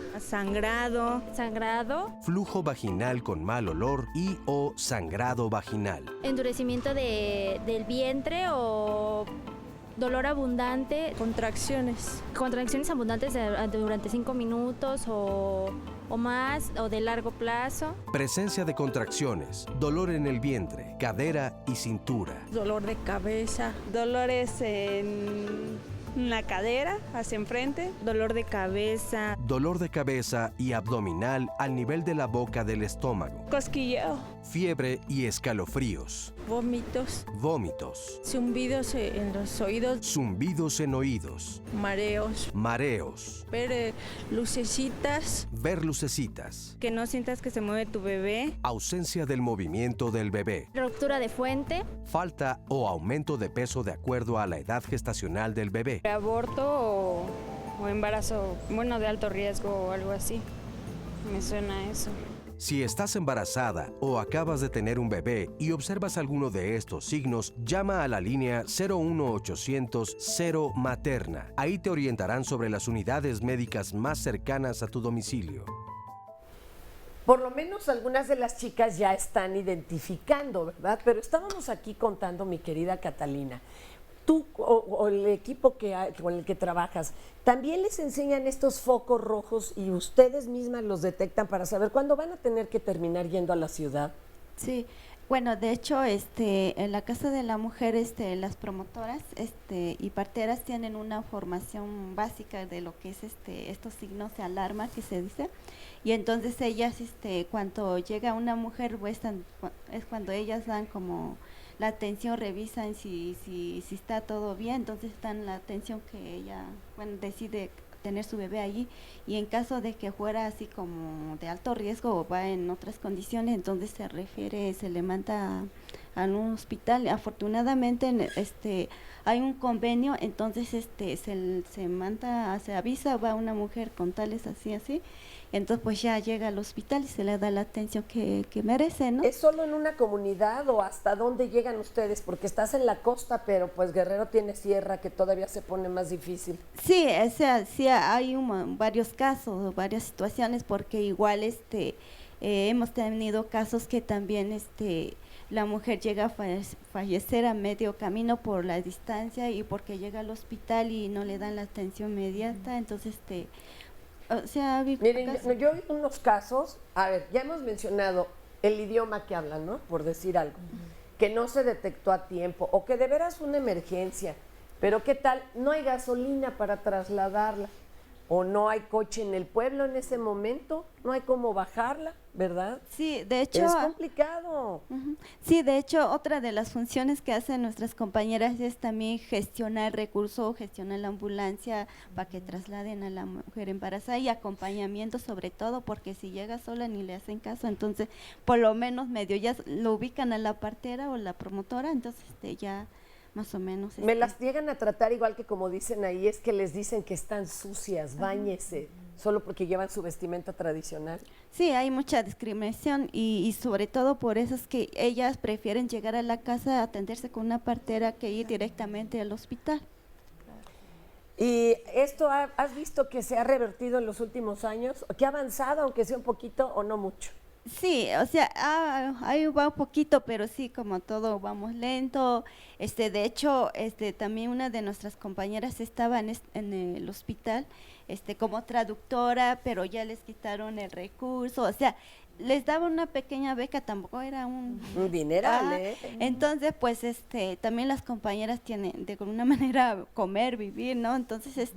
S1: flujo vaginal con mal olor y o sangrado vaginal,
S16: endurecimiento del vientre o dolor abundante, contracciones abundantes durante 5 minutos o más, o de largo plazo.
S1: presencia de contracciones, dolor en el vientre, cadera y cintura,
S17: Dolor de cabeza, dolores en la cadera, hacia enfrente, dolor de cabeza,
S1: dolor de cabeza y abdominal al nivel de la boca del estómago,
S17: cosquilleo,
S1: fiebre y escalofríos,
S17: vómitos,
S1: zumbidos en oídos, mareos,
S17: ver
S1: lucecitas,
S17: que no sientas que se mueve tu bebé,
S1: ausencia del movimiento del bebé,
S16: ruptura de fuente,
S1: falta o aumento de peso de acuerdo a la edad gestacional del bebé,
S17: aborto o embarazo, de alto riesgo o algo así. Me suena eso.
S1: Si estás embarazada o acabas de tener un bebé y observas alguno de estos signos, llama a la línea 01800 0 Materna. Ahí te orientarán sobre las unidades médicas más cercanas a tu domicilio.
S2: Por lo menos algunas de las chicas ya están identificando, ¿verdad? Pero estábamos aquí contando, mi querida Catalina, tú o el equipo con el que trabajas, ¿también les enseñan estos focos rojos y ustedes mismas los detectan para saber cuándo van a tener que terminar yendo a la ciudad?
S15: Sí, bueno, de hecho, en la Casa de la Mujer, las promotoras y parteras tienen una formación básica de lo que es estos signos de alarma que se dice, y entonces ellas, cuando llega una mujer, pues, es cuando ellas dan como la atención, revisan si está todo bien, entonces dan la atención que ella, decide tener su bebé allí, y en caso de que fuera así como de alto riesgo o va en otras condiciones, entonces se le manda a un hospital. Afortunadamente hay un convenio, entonces se manda, se avisa, va una mujer con tales así, entonces pues ya llega al hospital y se le da la atención que merece, ¿no?
S2: ¿Es solo en una comunidad o hasta dónde llegan ustedes? Porque estás en la costa, pero pues Guerrero tiene sierra, que todavía se pone más difícil.
S15: Sí, sí hay varios casos, varias situaciones, porque igual hemos tenido casos que también la mujer llega a fallecer a medio camino por la distancia y porque llega al hospital y no le dan la atención inmediata, entonces
S2: miren, yo he oído unos casos, a ver, ya hemos mencionado el idioma que hablan, ¿no? Por decir algo, que no se detectó a tiempo o que de veras una emergencia, pero ¿qué tal? No hay gasolina para trasladarla o no hay coche en el pueblo en ese momento, no hay cómo bajarla, ¿verdad?
S15: Sí, de hecho
S2: es complicado.
S15: Sí, de hecho, otra de las funciones que hacen nuestras compañeras es también gestionar recursos, gestionar la ambulancia para que trasladen a la mujer embarazada, y acompañamiento sobre todo, porque si llega sola ni le hacen caso, entonces por lo menos medio ya lo ubican a la partera o la promotora, entonces ya más o menos.
S2: Me las llegan a tratar igual que, como dicen ahí, es que les dicen que están sucias, báñese, solo porque llevan su vestimenta tradicional.
S15: Sí, hay mucha discriminación y sobre todo por eso es que ellas prefieren llegar a la casa a atenderse con una partera que ir directamente al hospital.
S2: ¿Y esto has visto que se ha revertido en los últimos años? ¿Que ha avanzado, aunque sea un poquito o no mucho?
S15: Sí, o sea, ahí va un poquito, pero sí, como todo, vamos lento. De hecho, también una de nuestras compañeras estaba en el hospital como traductora, pero ya les quitaron el recurso. O sea, les daba una pequeña beca, tampoco era un
S2: dineral,
S15: Entonces, pues, también las compañeras tienen de alguna manera comer, vivir, ¿no? Entonces,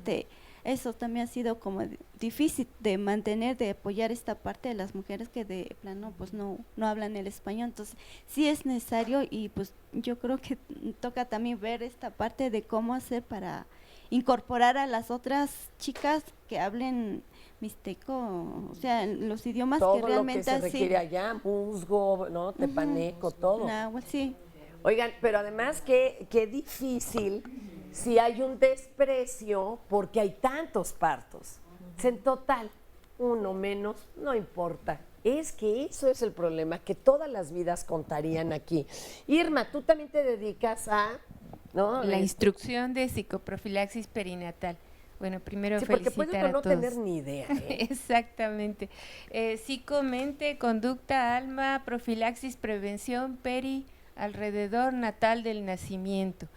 S15: eso también ha sido como difícil de mantener, de apoyar esta parte de las mujeres que de plano, pues, no hablan el español. Entonces, sí es necesario y, pues, yo creo que toca también ver esta parte de cómo hacer para incorporar a las otras chicas que hablen mixteco, o sea, los idiomas
S2: todo
S15: que realmente
S2: lo que se requiere allá, musgo, ¿no? Tepaneco, todo.
S15: Sí.
S2: Oigan, pero además qué difícil si hay un desprecio porque hay tantos partos. En total, uno menos, no importa. Es que eso es el problema, que todas las vidas contarían aquí. Irma, tú también te dedicas a, ¿no?
S18: La instrucción de psicoprofilaxis perinatal. Bueno, primero
S2: sí, porque
S18: felicitar
S2: puede uno
S18: a
S2: no
S18: todos.
S2: tener ni idea.
S18: Exactamente. Psicomente, conducta, alma, profilaxis, prevención, alrededor natal del nacimiento.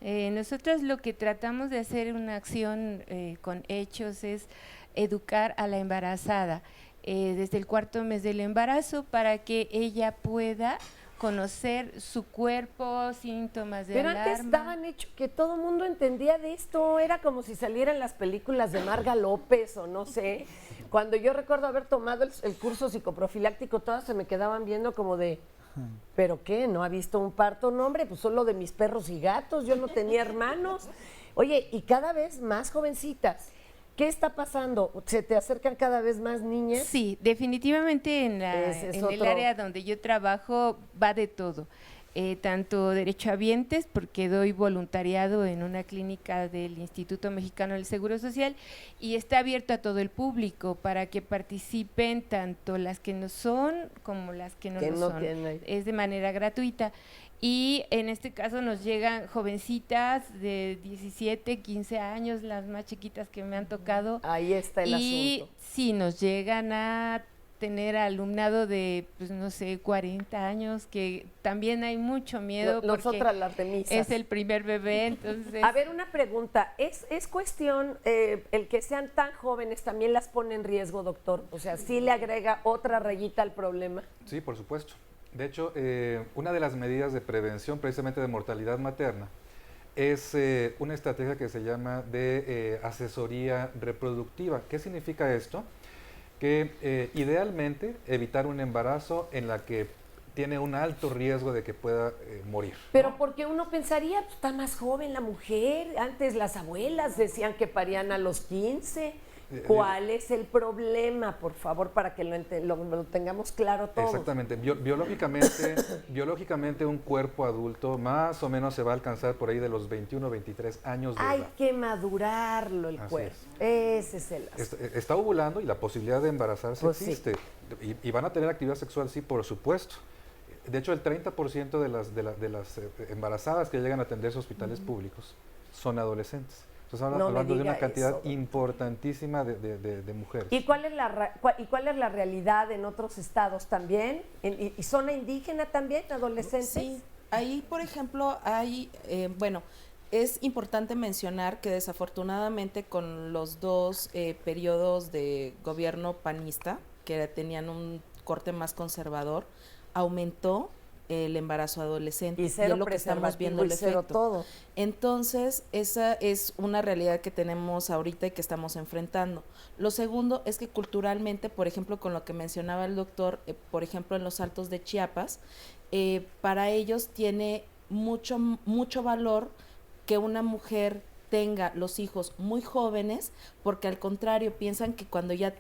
S18: Nosotros lo que tratamos de hacer una acción con hechos es educar a la embarazada desde el 4º mes del embarazo para que ella pueda conocer su cuerpo, síntomas de alarma.
S2: Pero antes daban hecho que todo el mundo entendía de esto, era como si salieran las películas de Marga López o no sé. Cuando yo recuerdo haber tomado el curso psicoprofiláctico, todas se me quedaban viendo como de, ¿pero qué? ¿No ha visto un parto? No, hombre, pues solo de mis perros y gatos, yo no tenía hermanos. Oye, y cada vez más jovencitas. ¿Qué está pasando? ¿Se te acercan cada vez más niñas?
S18: Sí, definitivamente en el área donde yo trabajo va de todo. Tanto derechohabientes, porque doy voluntariado en una clínica del Instituto Mexicano del Seguro Social y está abierto a todo el público para que participen tanto las que no son como las que no son. Es de manera gratuita. Y en este caso nos llegan jovencitas de 17, 15 años, las más chiquitas que me han tocado.
S2: Ahí está el asunto.
S18: Y sí, nos llegan a tener alumnado de, pues no sé, 40 años, que también hay mucho miedo.
S2: Nosotras las remisas.
S18: Es el primer bebé, entonces...
S2: A ver, una pregunta, ¿es cuestión, el que sean tan jóvenes también las pone en riesgo, doctor? O sea, ¿sí le agrega otra rayita al problema?
S7: Sí, por supuesto. De hecho, una de las medidas de prevención precisamente de mortalidad materna es una estrategia que se llama de asesoría reproductiva. ¿Qué significa esto? Que idealmente evitar un embarazo en la que tiene un alto riesgo de que pueda morir.
S2: Pero porque uno pensaría, pues, está más joven la mujer, antes las abuelas decían que parían a los 15. ¿Cuál es el problema, por favor, para que lo tengamos claro todos?
S7: Exactamente. Biológicamente un cuerpo adulto más o menos se va a alcanzar por ahí de los 21, 23 años de edad.
S2: Hay que madurarlo el cuerpo. Ese es el asunto.
S7: Está ovulando y la posibilidad de embarazarse
S2: pues
S7: existe. Sí. Y van a tener actividad sexual, sí, por supuesto. De hecho, el 30% de las embarazadas que llegan a atenderse a hospitales públicos son adolescentes. Entonces hablando de una cantidad importantísima de mujeres.
S2: ¿Y cuál es la realidad en otros estados también? ¿Y zona indígena también, adolescentes?
S6: Sí, ahí por ejemplo hay, es importante mencionar que desafortunadamente con los dos periodos de gobierno panista, que tenían un corte más conservador, aumentó el embarazo adolescente
S2: y cero
S6: es lo que estamos viendo el efecto.
S2: Todo.
S6: Entonces, esa es una realidad que tenemos ahorita y que estamos enfrentando. Lo segundo es que culturalmente, por ejemplo, con lo que mencionaba el doctor, por ejemplo, en los Altos de Chiapas, para ellos tiene mucho valor que una mujer tenga los hijos muy jóvenes, porque al contrario piensan que cuando ya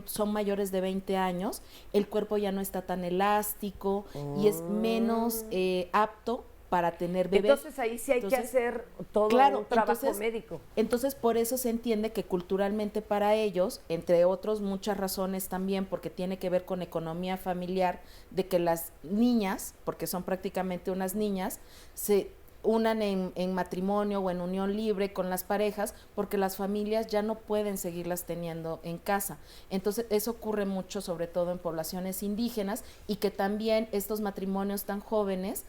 S6: son mayores de 20 años, el cuerpo ya no está tan elástico y es menos apto para tener bebés.
S2: Entonces ahí sí hay que hacer todo un trabajo médico.
S6: Entonces por eso se entiende que culturalmente para ellos, entre otros muchas razones también, porque tiene que ver con economía familiar, de que las niñas, porque son prácticamente unas niñas, se unan en matrimonio o en unión libre con las parejas, porque las familias ya no pueden seguirlas teniendo en casa. Entonces eso ocurre mucho, sobre todo en poblaciones indígenas, y que también estos matrimonios tan jóvenes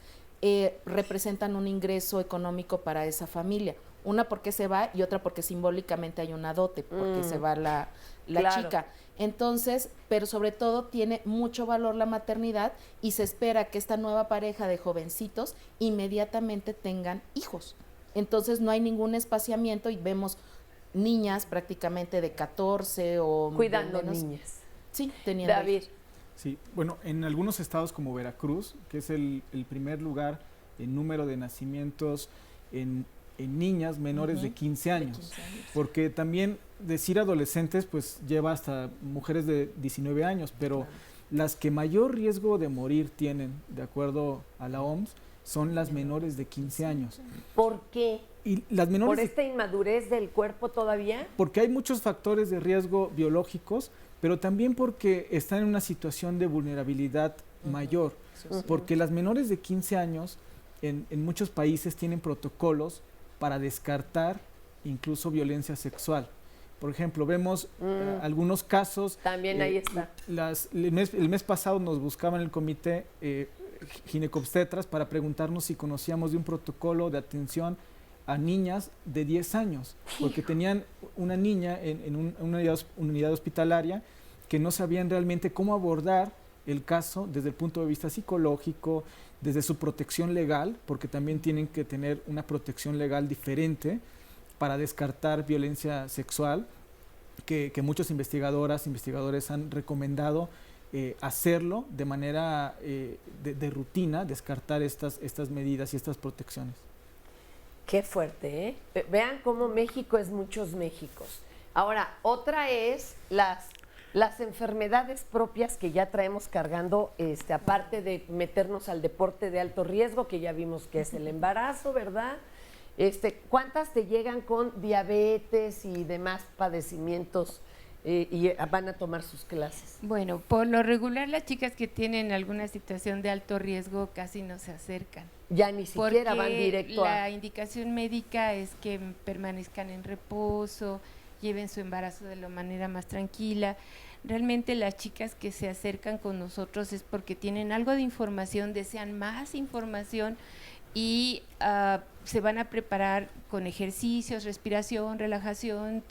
S6: representan un ingreso económico para esa familia. Una porque se va y otra porque simbólicamente hay una dote, porque se va la
S2: Claro.
S6: chica. Entonces, pero sobre todo tiene mucho valor la maternidad y se espera que esta nueva pareja de jovencitos inmediatamente tengan hijos. Entonces no hay ningún espaciamiento y vemos niñas prácticamente de 14 o
S2: Cuidando
S6: menos.
S2: niñas.
S6: Sí, teniendo
S2: David.
S6: hijos.
S11: Sí, bueno, en algunos estados como Veracruz, que es el primer lugar en número de nacimientos en niñas menores de 15 años, porque también decir adolescentes pues lleva hasta mujeres de 19 años, pero las que mayor riesgo de morir tienen, de acuerdo a la OMS, son las menores de 15 años.
S2: ¿Por qué?
S11: Y las menores
S2: ¿Por esta inmadurez del cuerpo todavía?
S11: porque hay muchos factores de riesgo biológicos, pero también porque están en una situación de vulnerabilidad mayor, porque las menores de 15 años en muchos países tienen protocolos para descartar incluso violencia sexual. Por ejemplo, vemos algunos casos.
S2: También ahí está.
S11: El mes pasado nos buscaban el comité ginecobstetras para preguntarnos si conocíamos de un protocolo de atención a niñas de 10 años, porque tenían una niña en una unidad hospitalaria que no sabían realmente cómo abordar el caso desde el punto de vista psicológico, desde su protección legal, porque también tienen que tener una protección legal diferente para descartar violencia sexual, que muchas investigadores han recomendado hacerlo de manera de rutina, descartar estas medidas y estas protecciones.
S2: Qué fuerte, ¿eh? Vean cómo México es muchos Méxicos. Ahora, otra es las enfermedades propias que ya traemos cargando, aparte de meternos al deporte de alto riesgo, que ya vimos que es el embarazo, ¿verdad? ¿Cuántas te llegan con diabetes y demás padecimientos y van a tomar sus clases?
S18: Bueno, por lo regular las chicas que tienen alguna situación de alto riesgo casi no se acercan.
S2: Ya ni siquiera van directo
S18: la indicación médica es que permanezcan en reposo, lleven su embarazo de la manera más tranquila. Realmente las chicas que se acercan con nosotros es porque tienen algo de información, desean más información y se van a preparar con ejercicios, respiración, relajación,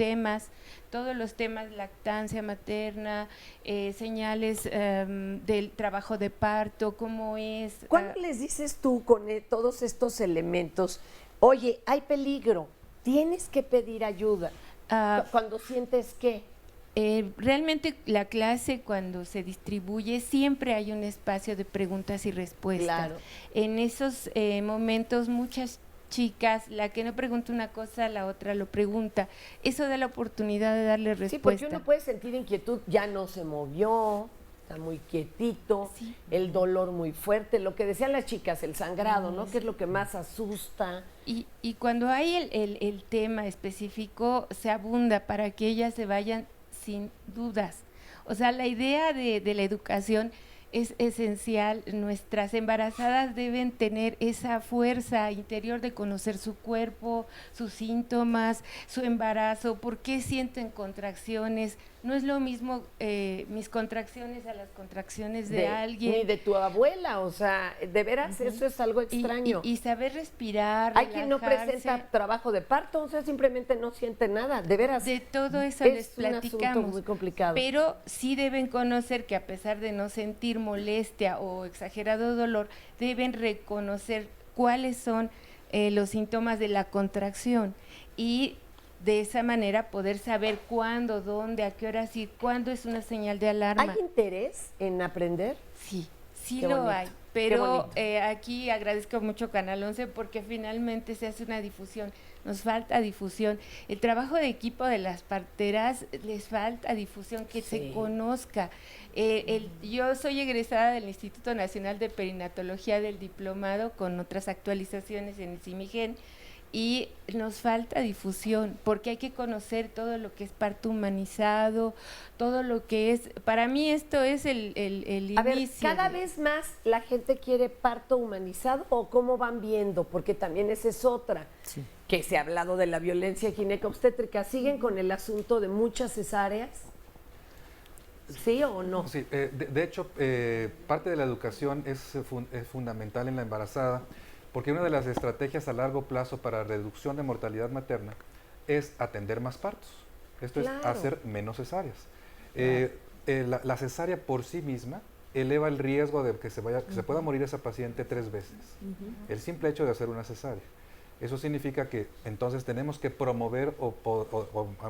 S18: todos los temas, lactancia materna, señales del trabajo de parto, cómo es.
S2: ¿Cuándo les dices tú con todos estos elementos, oye, hay peligro, tienes que pedir ayuda? Cuando sientes que...
S18: realmente la clase cuando se distribuye siempre hay un espacio de preguntas y respuestas.
S2: Claro.
S18: En esos momentos muchas chicas, la que no pregunta una cosa, la otra lo pregunta. Eso da la oportunidad de darle respuesta.
S2: Sí, porque uno puede sentir inquietud, ya no se movió, está muy quietito, el dolor muy fuerte, lo que decían las chicas, el sangrado, ¿no? Que es lo que más asusta.
S18: Y cuando hay el tema específico, se abunda para que ellas se vayan sin dudas. O sea, la idea de la educación es esencial. Nuestras embarazadas deben tener esa fuerza interior de conocer su cuerpo, sus síntomas, su embarazo, por qué sienten contracciones. No es lo mismo mis contracciones a las contracciones de alguien.
S2: Ni de tu abuela, o sea, de veras eso es algo extraño.
S18: Y saber respirar,
S2: hay quien no
S18: relajarse.
S2: presenta trabajo de parto, o sea, simplemente no siente nada, de veras.
S18: De todo eso les platicamos.
S2: Es un asunto muy complicado.
S18: Pero sí deben conocer que a pesar de no sentir molestia o exagerado dolor, deben reconocer cuáles son los síntomas de la contracción y de esa manera poder saber cuándo, dónde, a qué horas y cuándo es una señal de alarma.
S2: ¿Hay interés en aprender?
S18: Sí, sí
S2: Qué
S18: lo
S2: bonito,
S18: hay, pero aquí agradezco mucho Canal 11 porque finalmente se hace una difusión, nos falta difusión. El trabajo de equipo de las parteras les falta difusión, que se conozca. Yo soy egresada del Instituto Nacional de Perinatología del diplomado con otras actualizaciones en el CIMIGEN, y nos falta difusión porque hay que conocer todo lo que es parto humanizado, todo lo que es, para mí esto es el inicio.
S2: A ver, ¿cada vez más la gente quiere parto humanizado o cómo van viendo? Porque también esa es otra, que se ha hablado de la violencia ginecobstétrica. ¿Siguen con el asunto de muchas cesáreas? ¿Sí o no?
S7: Sí, de hecho, parte de la educación es fundamental en la embarazada, Porque una de las estrategias a largo plazo para reducción de mortalidad materna es atender más partos. Esto es hacer menos cesáreas. La cesárea por sí misma eleva el riesgo de que se pueda morir esa paciente 3 veces. El simple hecho de hacer una cesárea. Eso significa que entonces tenemos que promover o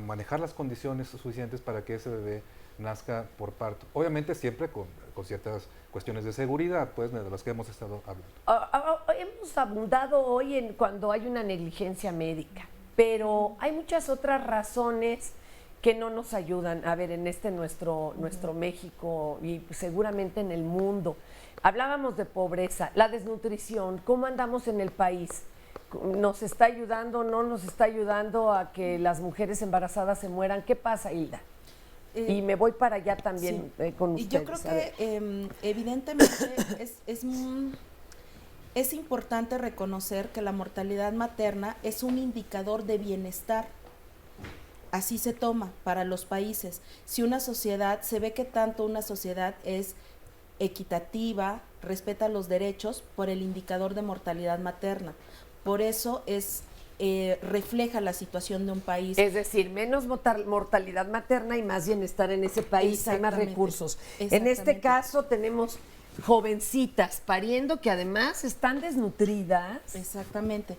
S7: manejar las condiciones suficientes para que ese bebé nazca por parto. Obviamente siempre con ciertas cuestiones de seguridad, pues, de las que hemos estado hablando.
S2: Hemos abundado hoy en cuando hay una negligencia médica, pero hay muchas otras razones que no nos ayudan. A ver, en nuestro México y seguramente en el mundo. Hablábamos de pobreza, la desnutrición, ¿cómo andamos en el país? ¿Nos está ayudando, no nos está ayudando a que las mujeres embarazadas se mueran? ¿Qué pasa, Hilda? Y me voy para allá también con ustedes.
S6: Y yo creo que evidentemente es importante reconocer que la mortalidad materna es un indicador de bienestar. Así se toma para los países. Si una sociedad, se ve que tanto una sociedad es equitativa, respeta los derechos por el indicador de mortalidad materna. Por eso refleja la situación de un país.
S2: Es decir, menos mortalidad materna y más bienestar en ese país, hay más recursos. En este caso tenemos jovencitas pariendo que además están desnutridas.
S6: Exactamente.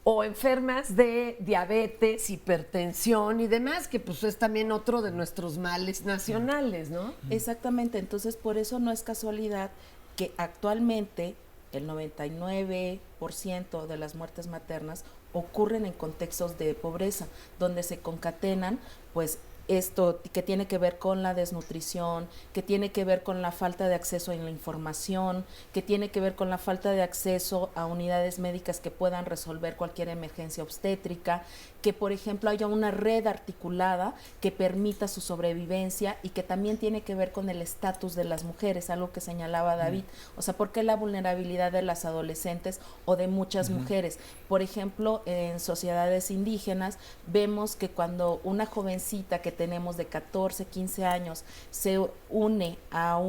S2: O enfermas de diabetes, hipertensión y demás, que pues es también otro de nuestros males nacionales, ¿no?
S6: Exactamente, entonces por eso no es casualidad que actualmente el 99% de las muertes maternas ocurren en contextos de pobreza, donde se concatenan, pues, esto que tiene que ver con la desnutrición, que tiene que ver con la falta de acceso a la información, que tiene que ver con la falta de acceso a unidades médicas que puedan resolver cualquier emergencia obstétrica, que por ejemplo haya una red articulada que permita su sobrevivencia y que también tiene que ver con el estatus de las mujeres, algo que señalaba David. O sea, ¿por qué la vulnerabilidad de las adolescentes o de muchas mujeres? Por ejemplo, en sociedades indígenas vemos que cuando una jovencita que tenemos de 14, 15 años se une a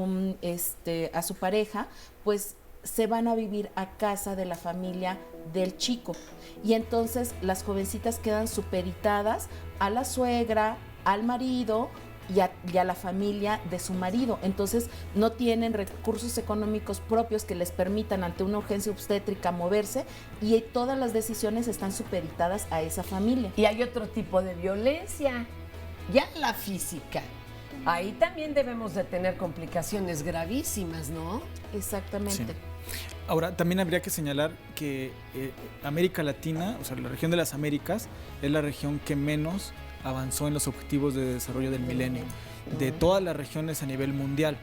S6: su pareja, pues se van a vivir a casa de la familia del chico. Y entonces las jovencitas quedan supeditadas a la suegra, al marido y a la familia de su marido. Entonces no tienen recursos económicos propios que les permitan ante una urgencia obstétrica moverse y todas las decisiones están supeditadas a esa familia.
S2: Y hay otro tipo de violencia, ya la física. Ahí también debemos de tener complicaciones gravísimas, ¿no?
S6: Exactamente.
S11: Sí. Ahora, también habría que señalar que América Latina, o sea, la región de las Américas, es la región que menos avanzó en los objetivos de desarrollo del milenio, de todas las regiones a nivel mundial.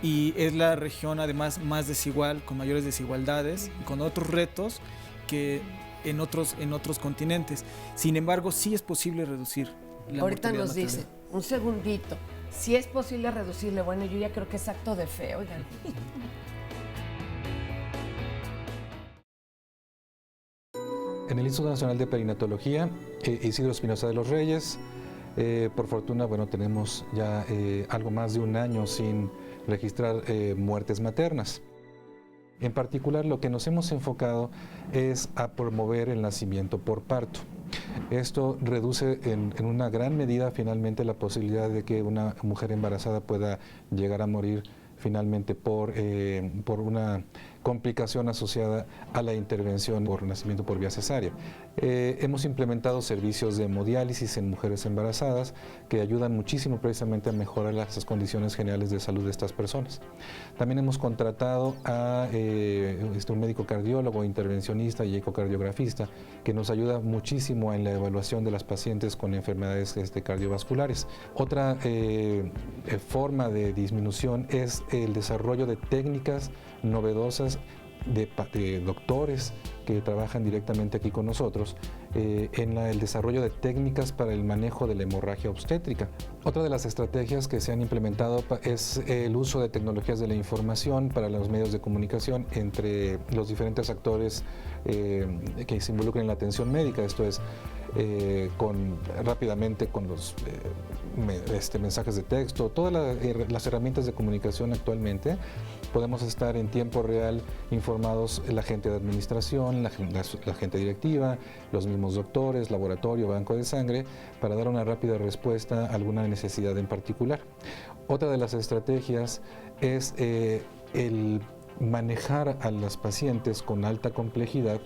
S11: Y es la región además más desigual, con mayores desigualdades, con otros retos que en otros continentes. Sin embargo, sí es posible reducir la
S2: Ahorita
S11: mortalidad
S2: nos
S11: materna.
S2: dice, un segundito, si es posible reducirle, bueno, yo ya creo que es acto de fe, oigan.
S7: En el Instituto Nacional de Perinatología, Isidro Espinosa de los Reyes, por fortuna, bueno, tenemos ya algo más de un año sin registrar muertes maternas. En particular, lo que nos hemos enfocado es a promover el nacimiento por parto. Esto reduce en una gran medida finalmente la posibilidad de que una mujer embarazada pueda llegar a morir finalmente por una complicación asociada a la intervención por nacimiento por vía cesárea. Hemos implementado servicios de hemodiálisis en mujeres embarazadas que ayudan muchísimo precisamente a mejorar las condiciones generales de salud de estas personas. También hemos contratado a un médico cardiólogo, intervencionista y ecocardiografista que nos ayuda muchísimo en la evaluación de las pacientes con enfermedades cardiovasculares. Otra forma de disminución es el desarrollo de técnicas novedosas de doctores que trabajan directamente aquí con nosotros en el desarrollo de técnicas para el manejo de la hemorragia obstétrica. Otra de las estrategias que se han implementado es el uso de tecnologías de la información para los medios de comunicación entre los diferentes actores que se involucran en la atención médica. Esto es rápidamente con los mensajes de texto, todas las herramientas de comunicación actualmente. Podemos estar en tiempo real informados la gente de administración, la gente directiva, los mismos doctores, laboratorio, banco de sangre, para dar una rápida respuesta a alguna necesidad en particular. Otra de las estrategias es el manejar a las pacientes con alta complejidad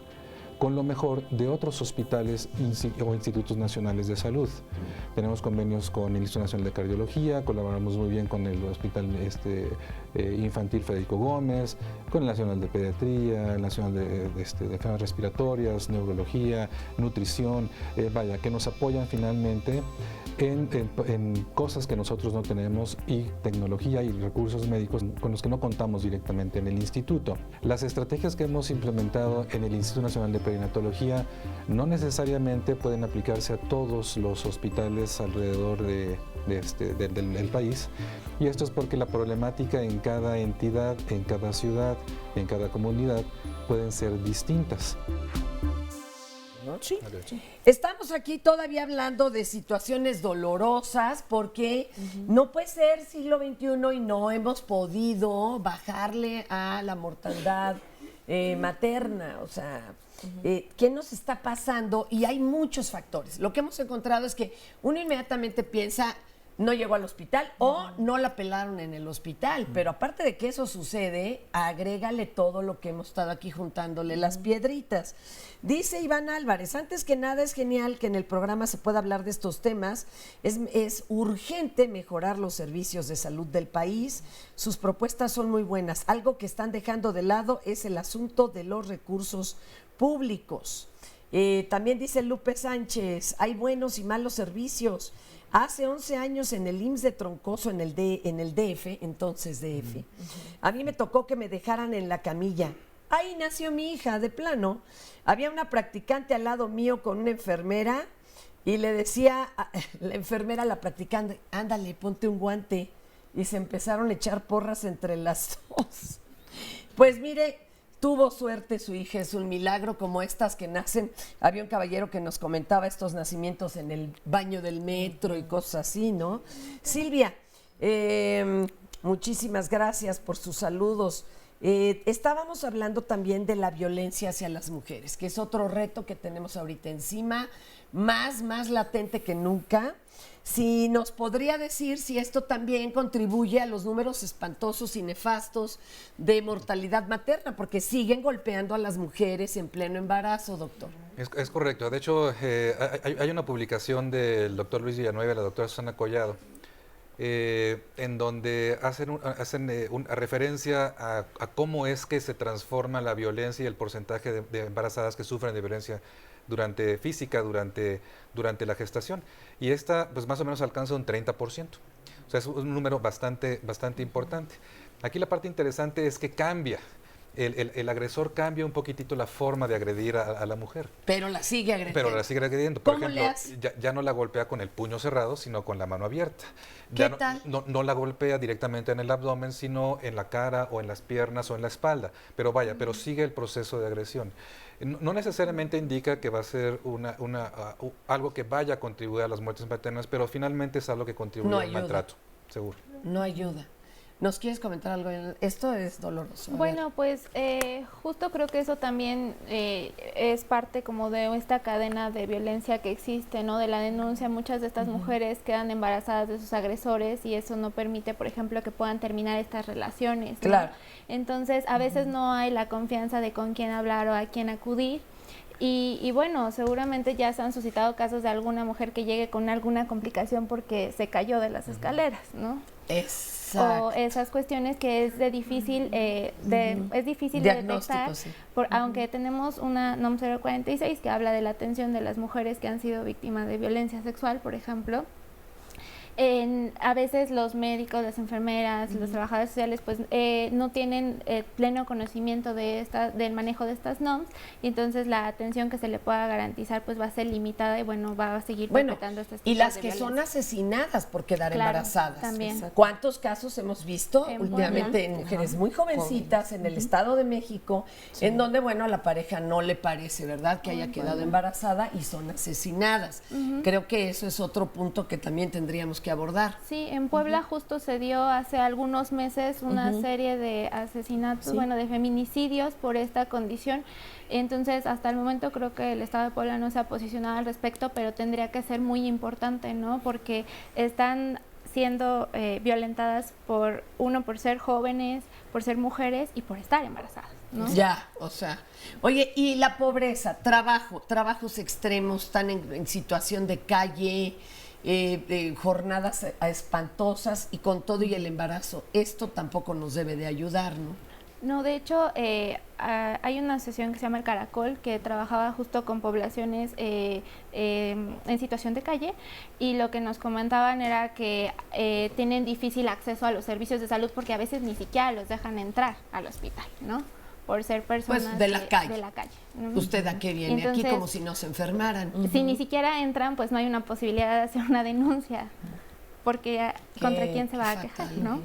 S7: con lo mejor de otros hospitales o institutos nacionales de salud. Tenemos convenios con el Instituto Nacional de Cardiología, colaboramos muy bien con el Hospital Infantil Federico Gómez, con el Nacional de Pediatría, el Nacional de Enfermedades Respiratorias, Neurología, Nutrición, que nos apoyan finalmente en cosas que nosotros no tenemos y tecnología y recursos médicos con los que no contamos directamente en el instituto. Las estrategias que hemos implementado en el Instituto Nacional de Perinatología no necesariamente pueden aplicarse a todos los hospitales alrededor del país, y esto es porque la problemática en cada entidad, en cada ciudad, en cada comunidad pueden ser distintas.
S2: Sí. Estamos aquí todavía hablando de situaciones dolorosas porque no puede ser siglo XXI y no hemos podido bajarle a la mortalidad materna. O sea, ¿qué nos está pasando? Y hay muchos factores. Lo que hemos encontrado es que uno inmediatamente piensa, no llegó al hospital o no la pelaron en el hospital. Pero aparte de que eso sucede, agrégale todo lo que hemos estado aquí juntándole las piedritas. Dice Iván Álvarez, antes que nada es genial que en el programa se pueda hablar de estos temas. Es urgente mejorar los servicios de salud del país. Sus propuestas son muy buenas. Algo que están dejando de lado es el asunto de los recursos públicos. También dice Lupe Sánchez, hay buenos y malos servicios. Hace 11 años en el IMSS de Troncoso, en el DF, entonces DF, a mí me tocó que me dejaran en la camilla. Ahí nació mi hija, de plano. Había una practicante al lado mío con una enfermera y le decía a la enfermera a la practicante, ándale, ponte un guante. Y se empezaron a echar porras entre las dos. Pues mire, tuvo suerte su hija, es un milagro como estas que nacen. Había un caballero que nos comentaba estos nacimientos en el baño del metro y cosas así, ¿no? Silvia, muchísimas gracias por sus saludos. Estábamos hablando también de la violencia hacia las mujeres, que es otro reto que tenemos ahorita encima, más latente que nunca. Si nos podría decir si esto también contribuye a los números espantosos y nefastos de mortalidad materna, porque siguen golpeando a las mujeres en pleno embarazo, doctor.
S7: Es correcto. De hecho, hay una publicación del doctor Luis Villanueva y la doctora Susana Collado, en donde hacen una referencia a cómo es que se transforma la violencia y el porcentaje de embarazadas que sufren de violencia física durante la gestación. Y esta pues más o menos alcanza un 30%. O sea, es un número bastante importante. Aquí la parte interesante es que cambia. El agresor cambia un poquitito la forma de agredir a la mujer.
S2: Pero la sigue agrediendo.
S7: Por ejemplo, ya no la golpea con el puño cerrado, sino con la mano abierta.
S2: ¿Qué tal?
S7: No la golpea directamente en el abdomen, sino en la cara o en las piernas o en la espalda. Pero pero sigue el proceso de agresión. No necesariamente indica que va a ser algo que vaya a contribuir a las muertes maternas, pero finalmente es algo que contribuye al maltrato, seguro.
S2: No ayuda. ¿Nos quieres comentar algo? Esto es doloroso.
S8: Bueno, pues justo creo que eso también es parte como de esta cadena de violencia que existe, ¿no? De la denuncia. Muchas de estas mujeres quedan embarazadas de sus agresores y eso no permite, por ejemplo, que puedan terminar estas relaciones, ¿no? Claro. Entonces, a veces no hay la confianza de con quién hablar o a quién acudir. Y bueno, seguramente ya se han suscitado casos de alguna mujer que llegue con alguna complicación porque se cayó de las escaleras, ¿no?
S2: Exacto.
S8: O esas cuestiones que es difícil de detectar, sí. Aunque tenemos una NOM 046 que habla de la atención de las mujeres que han sido víctimas de violencia sexual, por ejemplo. A veces los médicos, las enfermeras, los trabajadores sociales pues no tienen pleno conocimiento del manejo de estas NOMs y entonces la atención que se le pueda garantizar pues va a ser limitada y bueno, va a seguir perpetrando estas
S2: y las que son asesinadas por quedar embarazadas.
S8: También.
S2: Exacto. ¿Cuántos casos hemos visto últimamente en mujeres muy jovencitas en el Estado de México, en donde bueno, a la pareja no le parece, ¿verdad?, que haya quedado embarazada y son asesinadas? Creo que eso es otro punto que también tendríamos tenemos que abordar.
S8: Sí, en Puebla justo se dio hace algunos meses una serie de asesinatos, bueno, de feminicidios por esta condición. Entonces, hasta el momento creo que el Estado de Puebla no se ha posicionado al respecto, pero tendría que ser muy importante, ¿no? Porque están siendo violentadas por ser jóvenes, por ser mujeres y por estar embarazadas, ¿no?
S2: Ya, o sea. Oye, y la pobreza, trabajos extremos, están en situación de calle, jornadas espantosas y con todo y el embarazo. Esto tampoco nos debe de ayudar, ¿no?
S8: No, de hecho, hay una asociación que se llama El Caracol, que trabajaba justo con poblaciones en situación de calle, y lo que nos comentaban era que tienen difícil acceso a los servicios de salud porque a veces ni siquiera los dejan entrar al hospital, ¿no? Por ser personas
S2: pues de la calle.
S8: De la calle.
S2: ¿Usted a qué viene?
S8: Entonces,
S2: aquí como si no se enfermaran.
S8: Si ni siquiera entran, pues no hay una posibilidad de hacer una denuncia, porque ¿contra quién se va a quejar, no?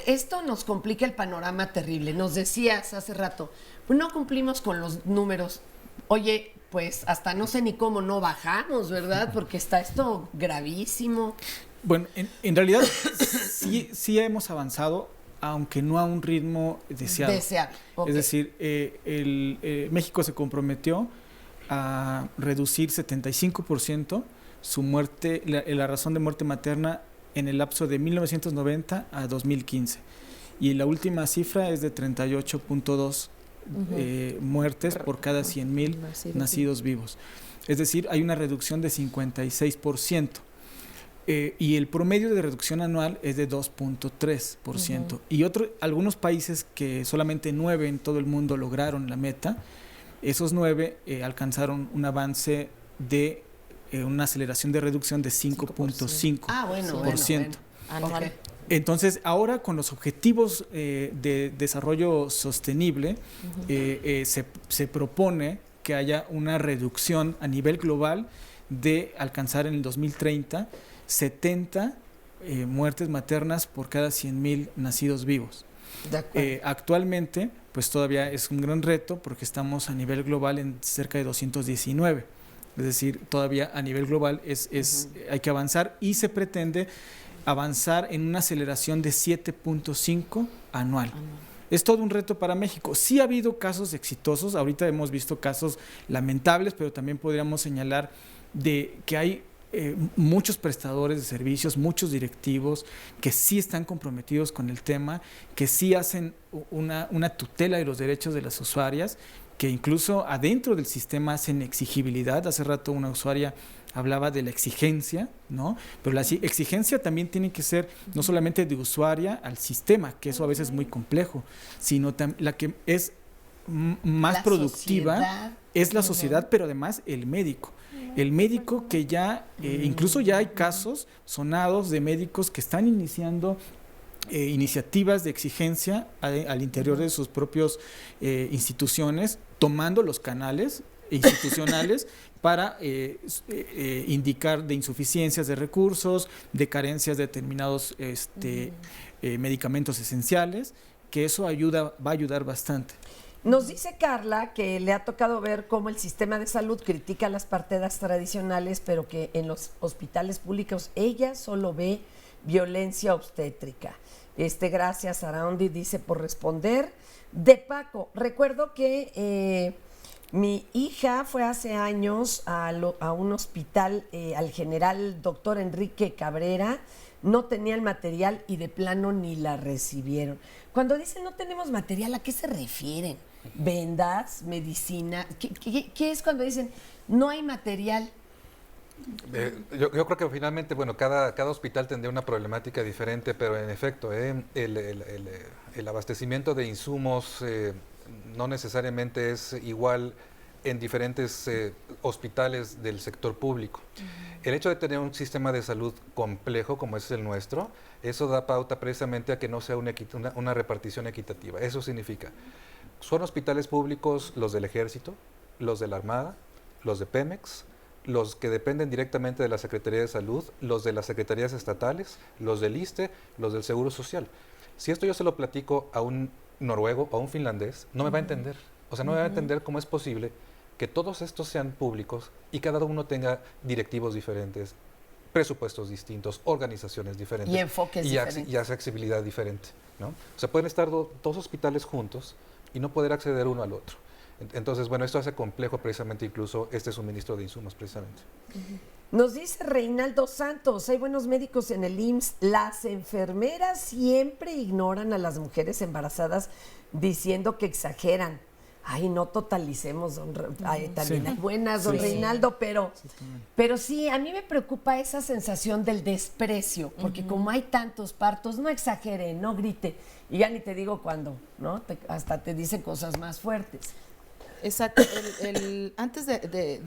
S2: Esto nos complica el panorama terrible. Nos decías hace rato, pues no cumplimos con los números. Oye, pues hasta no sé ni cómo no bajamos, ¿verdad? Porque está esto gravísimo.
S11: Bueno, en realidad sí hemos avanzado, aunque no a un ritmo deseado. Okay. Es decir, México se comprometió a reducir 75% su muerte, la razón de muerte materna en el lapso de 1990 a 2015. Y la última cifra es de 38.2 muertes por cada 100,000 nacidos vivos. Es decir, hay una reducción de 56%. Y el promedio de reducción anual es de 2.3%. Y algunos países, que solamente 9 en todo el mundo lograron la meta, esos 9 alcanzaron un avance de una aceleración de reducción de 5.5%.
S2: Anual.
S11: Entonces, ahora con los objetivos de desarrollo sostenible, se propone que haya una reducción a nivel global de alcanzar en el 2030 70 muertes maternas por cada 100,000 nacidos vivos. Actualmente, pues todavía es un gran reto porque estamos a nivel global en cerca de 219. Es decir, todavía a nivel global hay que avanzar, y se pretende avanzar en una aceleración de 7.5 anual. Es todo un reto para México. Sí ha habido casos exitosos, ahorita hemos visto casos lamentables, pero también podríamos señalar de que hay muchos prestadores de servicios, muchos directivos que sí están comprometidos con el tema, que sí hacen una tutela de los derechos de las usuarias, que incluso adentro del sistema hacen exigibilidad. Hace rato una usuaria hablaba de la exigencia, ¿no? Pero la exigencia también tiene que ser no solamente de usuaria al sistema, que eso a veces es muy complejo, sino la que es más productiva es la sociedad, pero además el médico. El médico que ya, incluso ya hay casos sonados de médicos que están iniciando iniciativas de exigencia al interior de sus propios instituciones, tomando los canales institucionales para indicar de insuficiencias de recursos, de carencias de determinados medicamentos esenciales, que eso va a ayudar bastante.
S2: Nos dice Carla que le ha tocado ver cómo el sistema de salud critica las parteras tradicionales, pero que en los hospitales públicos ella solo ve violencia obstétrica. Gracias, Araundi, dice, por responder. De Paco, recuerdo que mi hija fue hace años a un hospital, al general doctor Enrique Cabrera, no tenía el material y de plano ni la recibieron. Cuando dicen no tenemos material, ¿a qué se refieren? ¿Vendas? ¿Medicina? ¿Qué es cuando dicen no hay material?
S7: Yo creo que finalmente, bueno, cada hospital tendría una problemática diferente, pero en efecto, el abastecimiento de insumos no necesariamente es igual en diferentes hospitales del sector público. El hecho de tener un sistema de salud complejo como es el nuestro, eso da pauta precisamente a que no sea una repartición equitativa. Eso significa, son hospitales públicos los del Ejército, los de la Armada, los de Pemex, los que dependen directamente de la Secretaría de Salud, los de las secretarías estatales, los del ISSSTE, los del Seguro Social. Si esto yo se lo platico a un noruego o a un finlandés, no me va a entender. O sea, no me va a entender cómo es posible que todos estos sean públicos y cada uno tenga directivos diferentes, presupuestos distintos, organizaciones diferentes.
S2: Y enfoques diferentes.
S7: Y accesibilidad diferente, ¿no? O sea, pueden estar dos hospitales juntos y no poder acceder uno al otro. Entonces, bueno, esto hace complejo precisamente incluso este suministro de insumos precisamente.
S2: Nos dice Reinaldo Santos, hay buenos médicos en el IMSS, las enfermeras siempre ignoran a las mujeres embarazadas diciendo que exageran. Ay, no totalicemos, también hay buenas, don Reinaldo, pero sí, a mí me preocupa esa sensación del desprecio, porque como hay tantos partos, no exagere, no grite, y ya ni te digo cuándo, ¿no? Hasta te dicen cosas más fuertes.
S6: Exacto. Antes de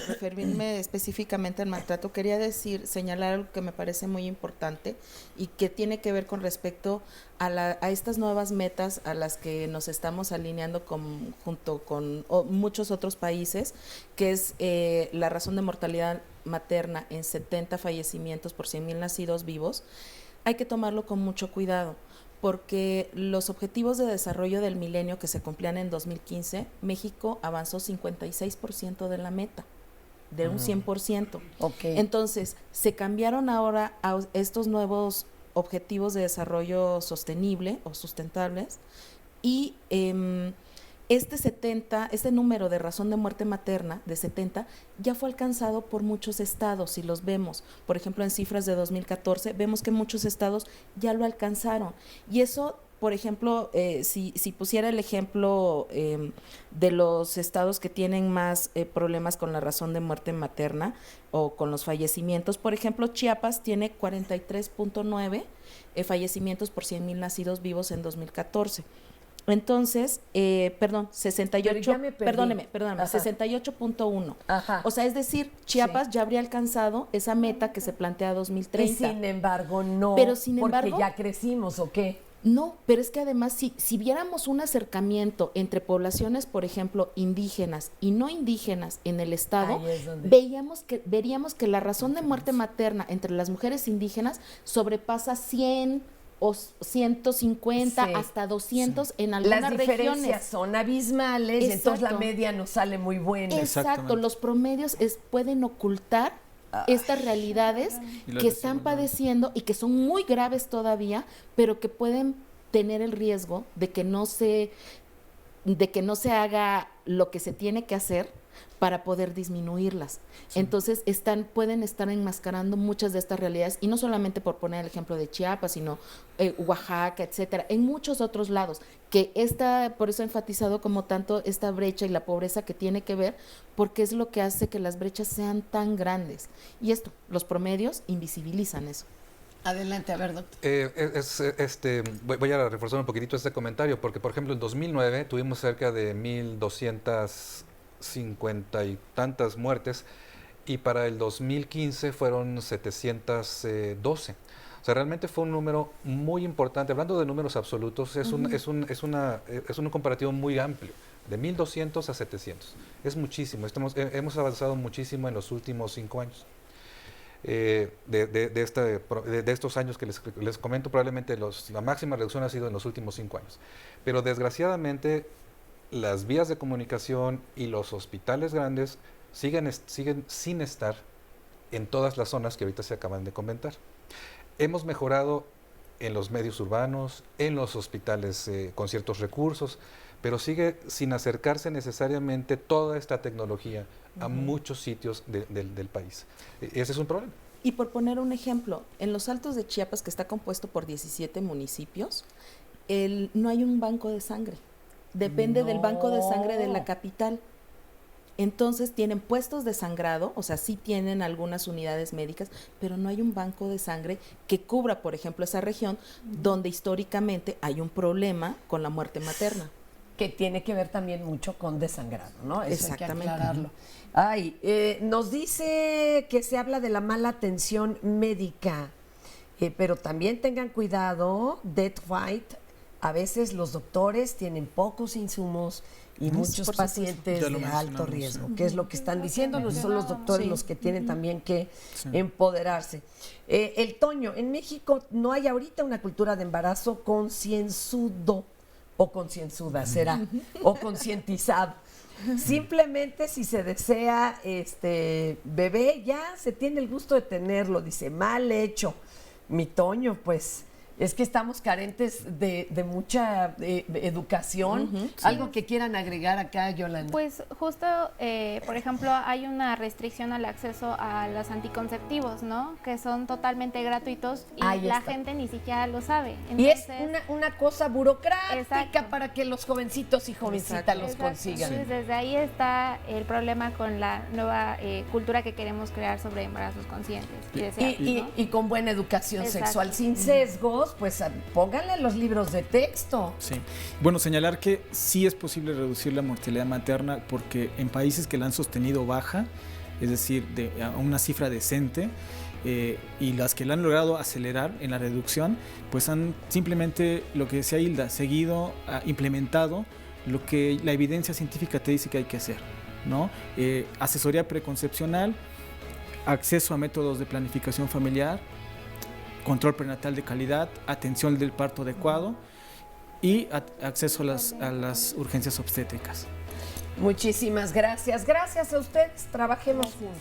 S6: referirme específicamente al maltrato, quería señalar algo que me parece muy importante y que tiene que ver con respecto a estas nuevas metas a las que nos estamos alineando junto con muchos otros países, que es la razón de mortalidad materna en 70 fallecimientos por 100,000 nacidos vivos. Hay que tomarlo con mucho cuidado, porque los objetivos de desarrollo del milenio que se cumplían en 2015, México avanzó 56% de la meta, de un 100%.
S2: Okay.
S6: Entonces, se cambiaron ahora a estos nuevos objetivos de desarrollo sostenible o sustentables, y este número de razón de muerte materna de 70 ya fue alcanzado por muchos estados. Si los vemos, por ejemplo, en cifras de 2014, vemos que muchos estados ya lo alcanzaron. Y eso, por ejemplo, si pusiera el ejemplo de los estados que tienen más problemas con la razón de muerte materna o con los fallecimientos, por ejemplo, Chiapas tiene 43.9 fallecimientos por 100,000 nacidos vivos en 2014. Entonces, 68.1. O sea, es decir, Chiapas ya habría alcanzado esa meta que se plantea 2030.
S2: Y sin embargo, no, porque ya crecimos, ¿o qué?
S6: No, pero es que además, si viéramos un acercamiento entre poblaciones, por ejemplo, indígenas y no indígenas en el estado, veríamos que la razón de muerte materna entre las mujeres indígenas sobrepasa 100 o 150 hasta 200 en algunas regiones.
S2: Las diferencias son abismales, y entonces la media nos sale muy buena.
S6: Exacto, los promedios pueden ocultar estas realidades que están padeciendo y que son muy graves todavía, pero que pueden tener el riesgo de que no se haga lo que se tiene que hacer para poder disminuirlas. Entonces pueden estar enmascarando muchas de estas realidades, y no solamente por poner el ejemplo de Chiapas, sino Oaxaca, etcétera, en muchos otros lados, que por eso he enfatizado como tanto esta brecha y la pobreza que tiene que ver, porque es lo que hace que las brechas sean tan grandes. Y los promedios invisibilizan eso.
S2: Adelante, a ver, doctor.
S7: Voy a reforzar un poquitito este comentario, porque por ejemplo en 2009 tuvimos cerca de 1,250 y tantas muertes, y para el 2015 fueron 712. O sea, realmente fue un número muy importante. Hablando de números absolutos, es un comparativo muy amplio, de 1,200 a 700. Es muchísimo. Hemos avanzado muchísimo en los últimos 5 años. De estos años que les comento, probablemente la máxima reducción ha sido en los últimos 5 años. Pero desgraciadamente las vías de comunicación y los hospitales grandes siguen sin estar en todas las zonas que ahorita se acaban de comentar. Hemos mejorado en los medios urbanos, en los hospitales con ciertos recursos, pero sigue sin acercarse necesariamente toda esta tecnología a muchos sitios del país. Ese es un problema.
S6: Y por poner un ejemplo, en los Altos de Chiapas, que está compuesto por 17 municipios, no hay un banco de sangre. Depende del banco de sangre de la capital. Entonces tienen puestos de sangrado, o sea, sí tienen algunas unidades médicas, pero no hay un banco de sangre que cubra, por ejemplo, esa región donde históricamente hay un problema con la muerte materna.
S2: Que tiene que ver también mucho con desangrado, ¿no? Eso
S6: exactamente.
S2: Hay que aclararlo. Nos dice que se habla de la mala atención médica, pero también tengan cuidado, Death White, a veces los doctores tienen pocos insumos y muchos pacientes de alto riesgo, que es lo que están diciendo, son los doctores los que tienen también que empoderarse. El Toño, en México no hay ahorita una cultura de embarazo concienzudo o concienzuda, será, o concientizado. Simplemente si se desea bebé, ya se tiene el gusto de tenerlo, dice, mal hecho. Mi Toño, pues es que estamos carentes de mucha educación.
S8: Sí.
S2: ¿Algo que quieran agregar acá, Yolanda?
S8: Pues justo, por ejemplo, hay una restricción al acceso a los anticonceptivos, ¿no? Que son totalmente gratuitos y
S2: Ahí
S8: la
S2: está.
S8: gente ni siquiera lo sabe.
S2: Y es
S8: Entonces,
S2: una cosa burocrática
S8: Exacto.
S2: para que los jovencitos y jovencitas los
S8: Exacto.
S2: consigan.
S8: Entonces, desde ahí está el problema con la nueva cultura que queremos crear sobre embarazos conscientes y deseados, ¿no?
S2: Y con buena educación
S8: Exacto.
S2: sexual, sin sesgos, pues pónganle los libros de texto.
S11: Sí. Bueno, señalar que sí es posible reducir la mortalidad materna porque en países que la han sostenido baja, es decir, a una cifra decente, y las que la han logrado acelerar en la reducción, pues han simplemente, lo que decía Hilda, seguido, implementado lo que la evidencia científica te dice que hay que hacer, ¿no? Asesoría preconcepcional, acceso a métodos de planificación familiar, control prenatal de calidad, atención del parto adecuado y acceso a las urgencias obstétricas.
S2: Muchísimas gracias. Gracias a ustedes. Trabajemos juntos.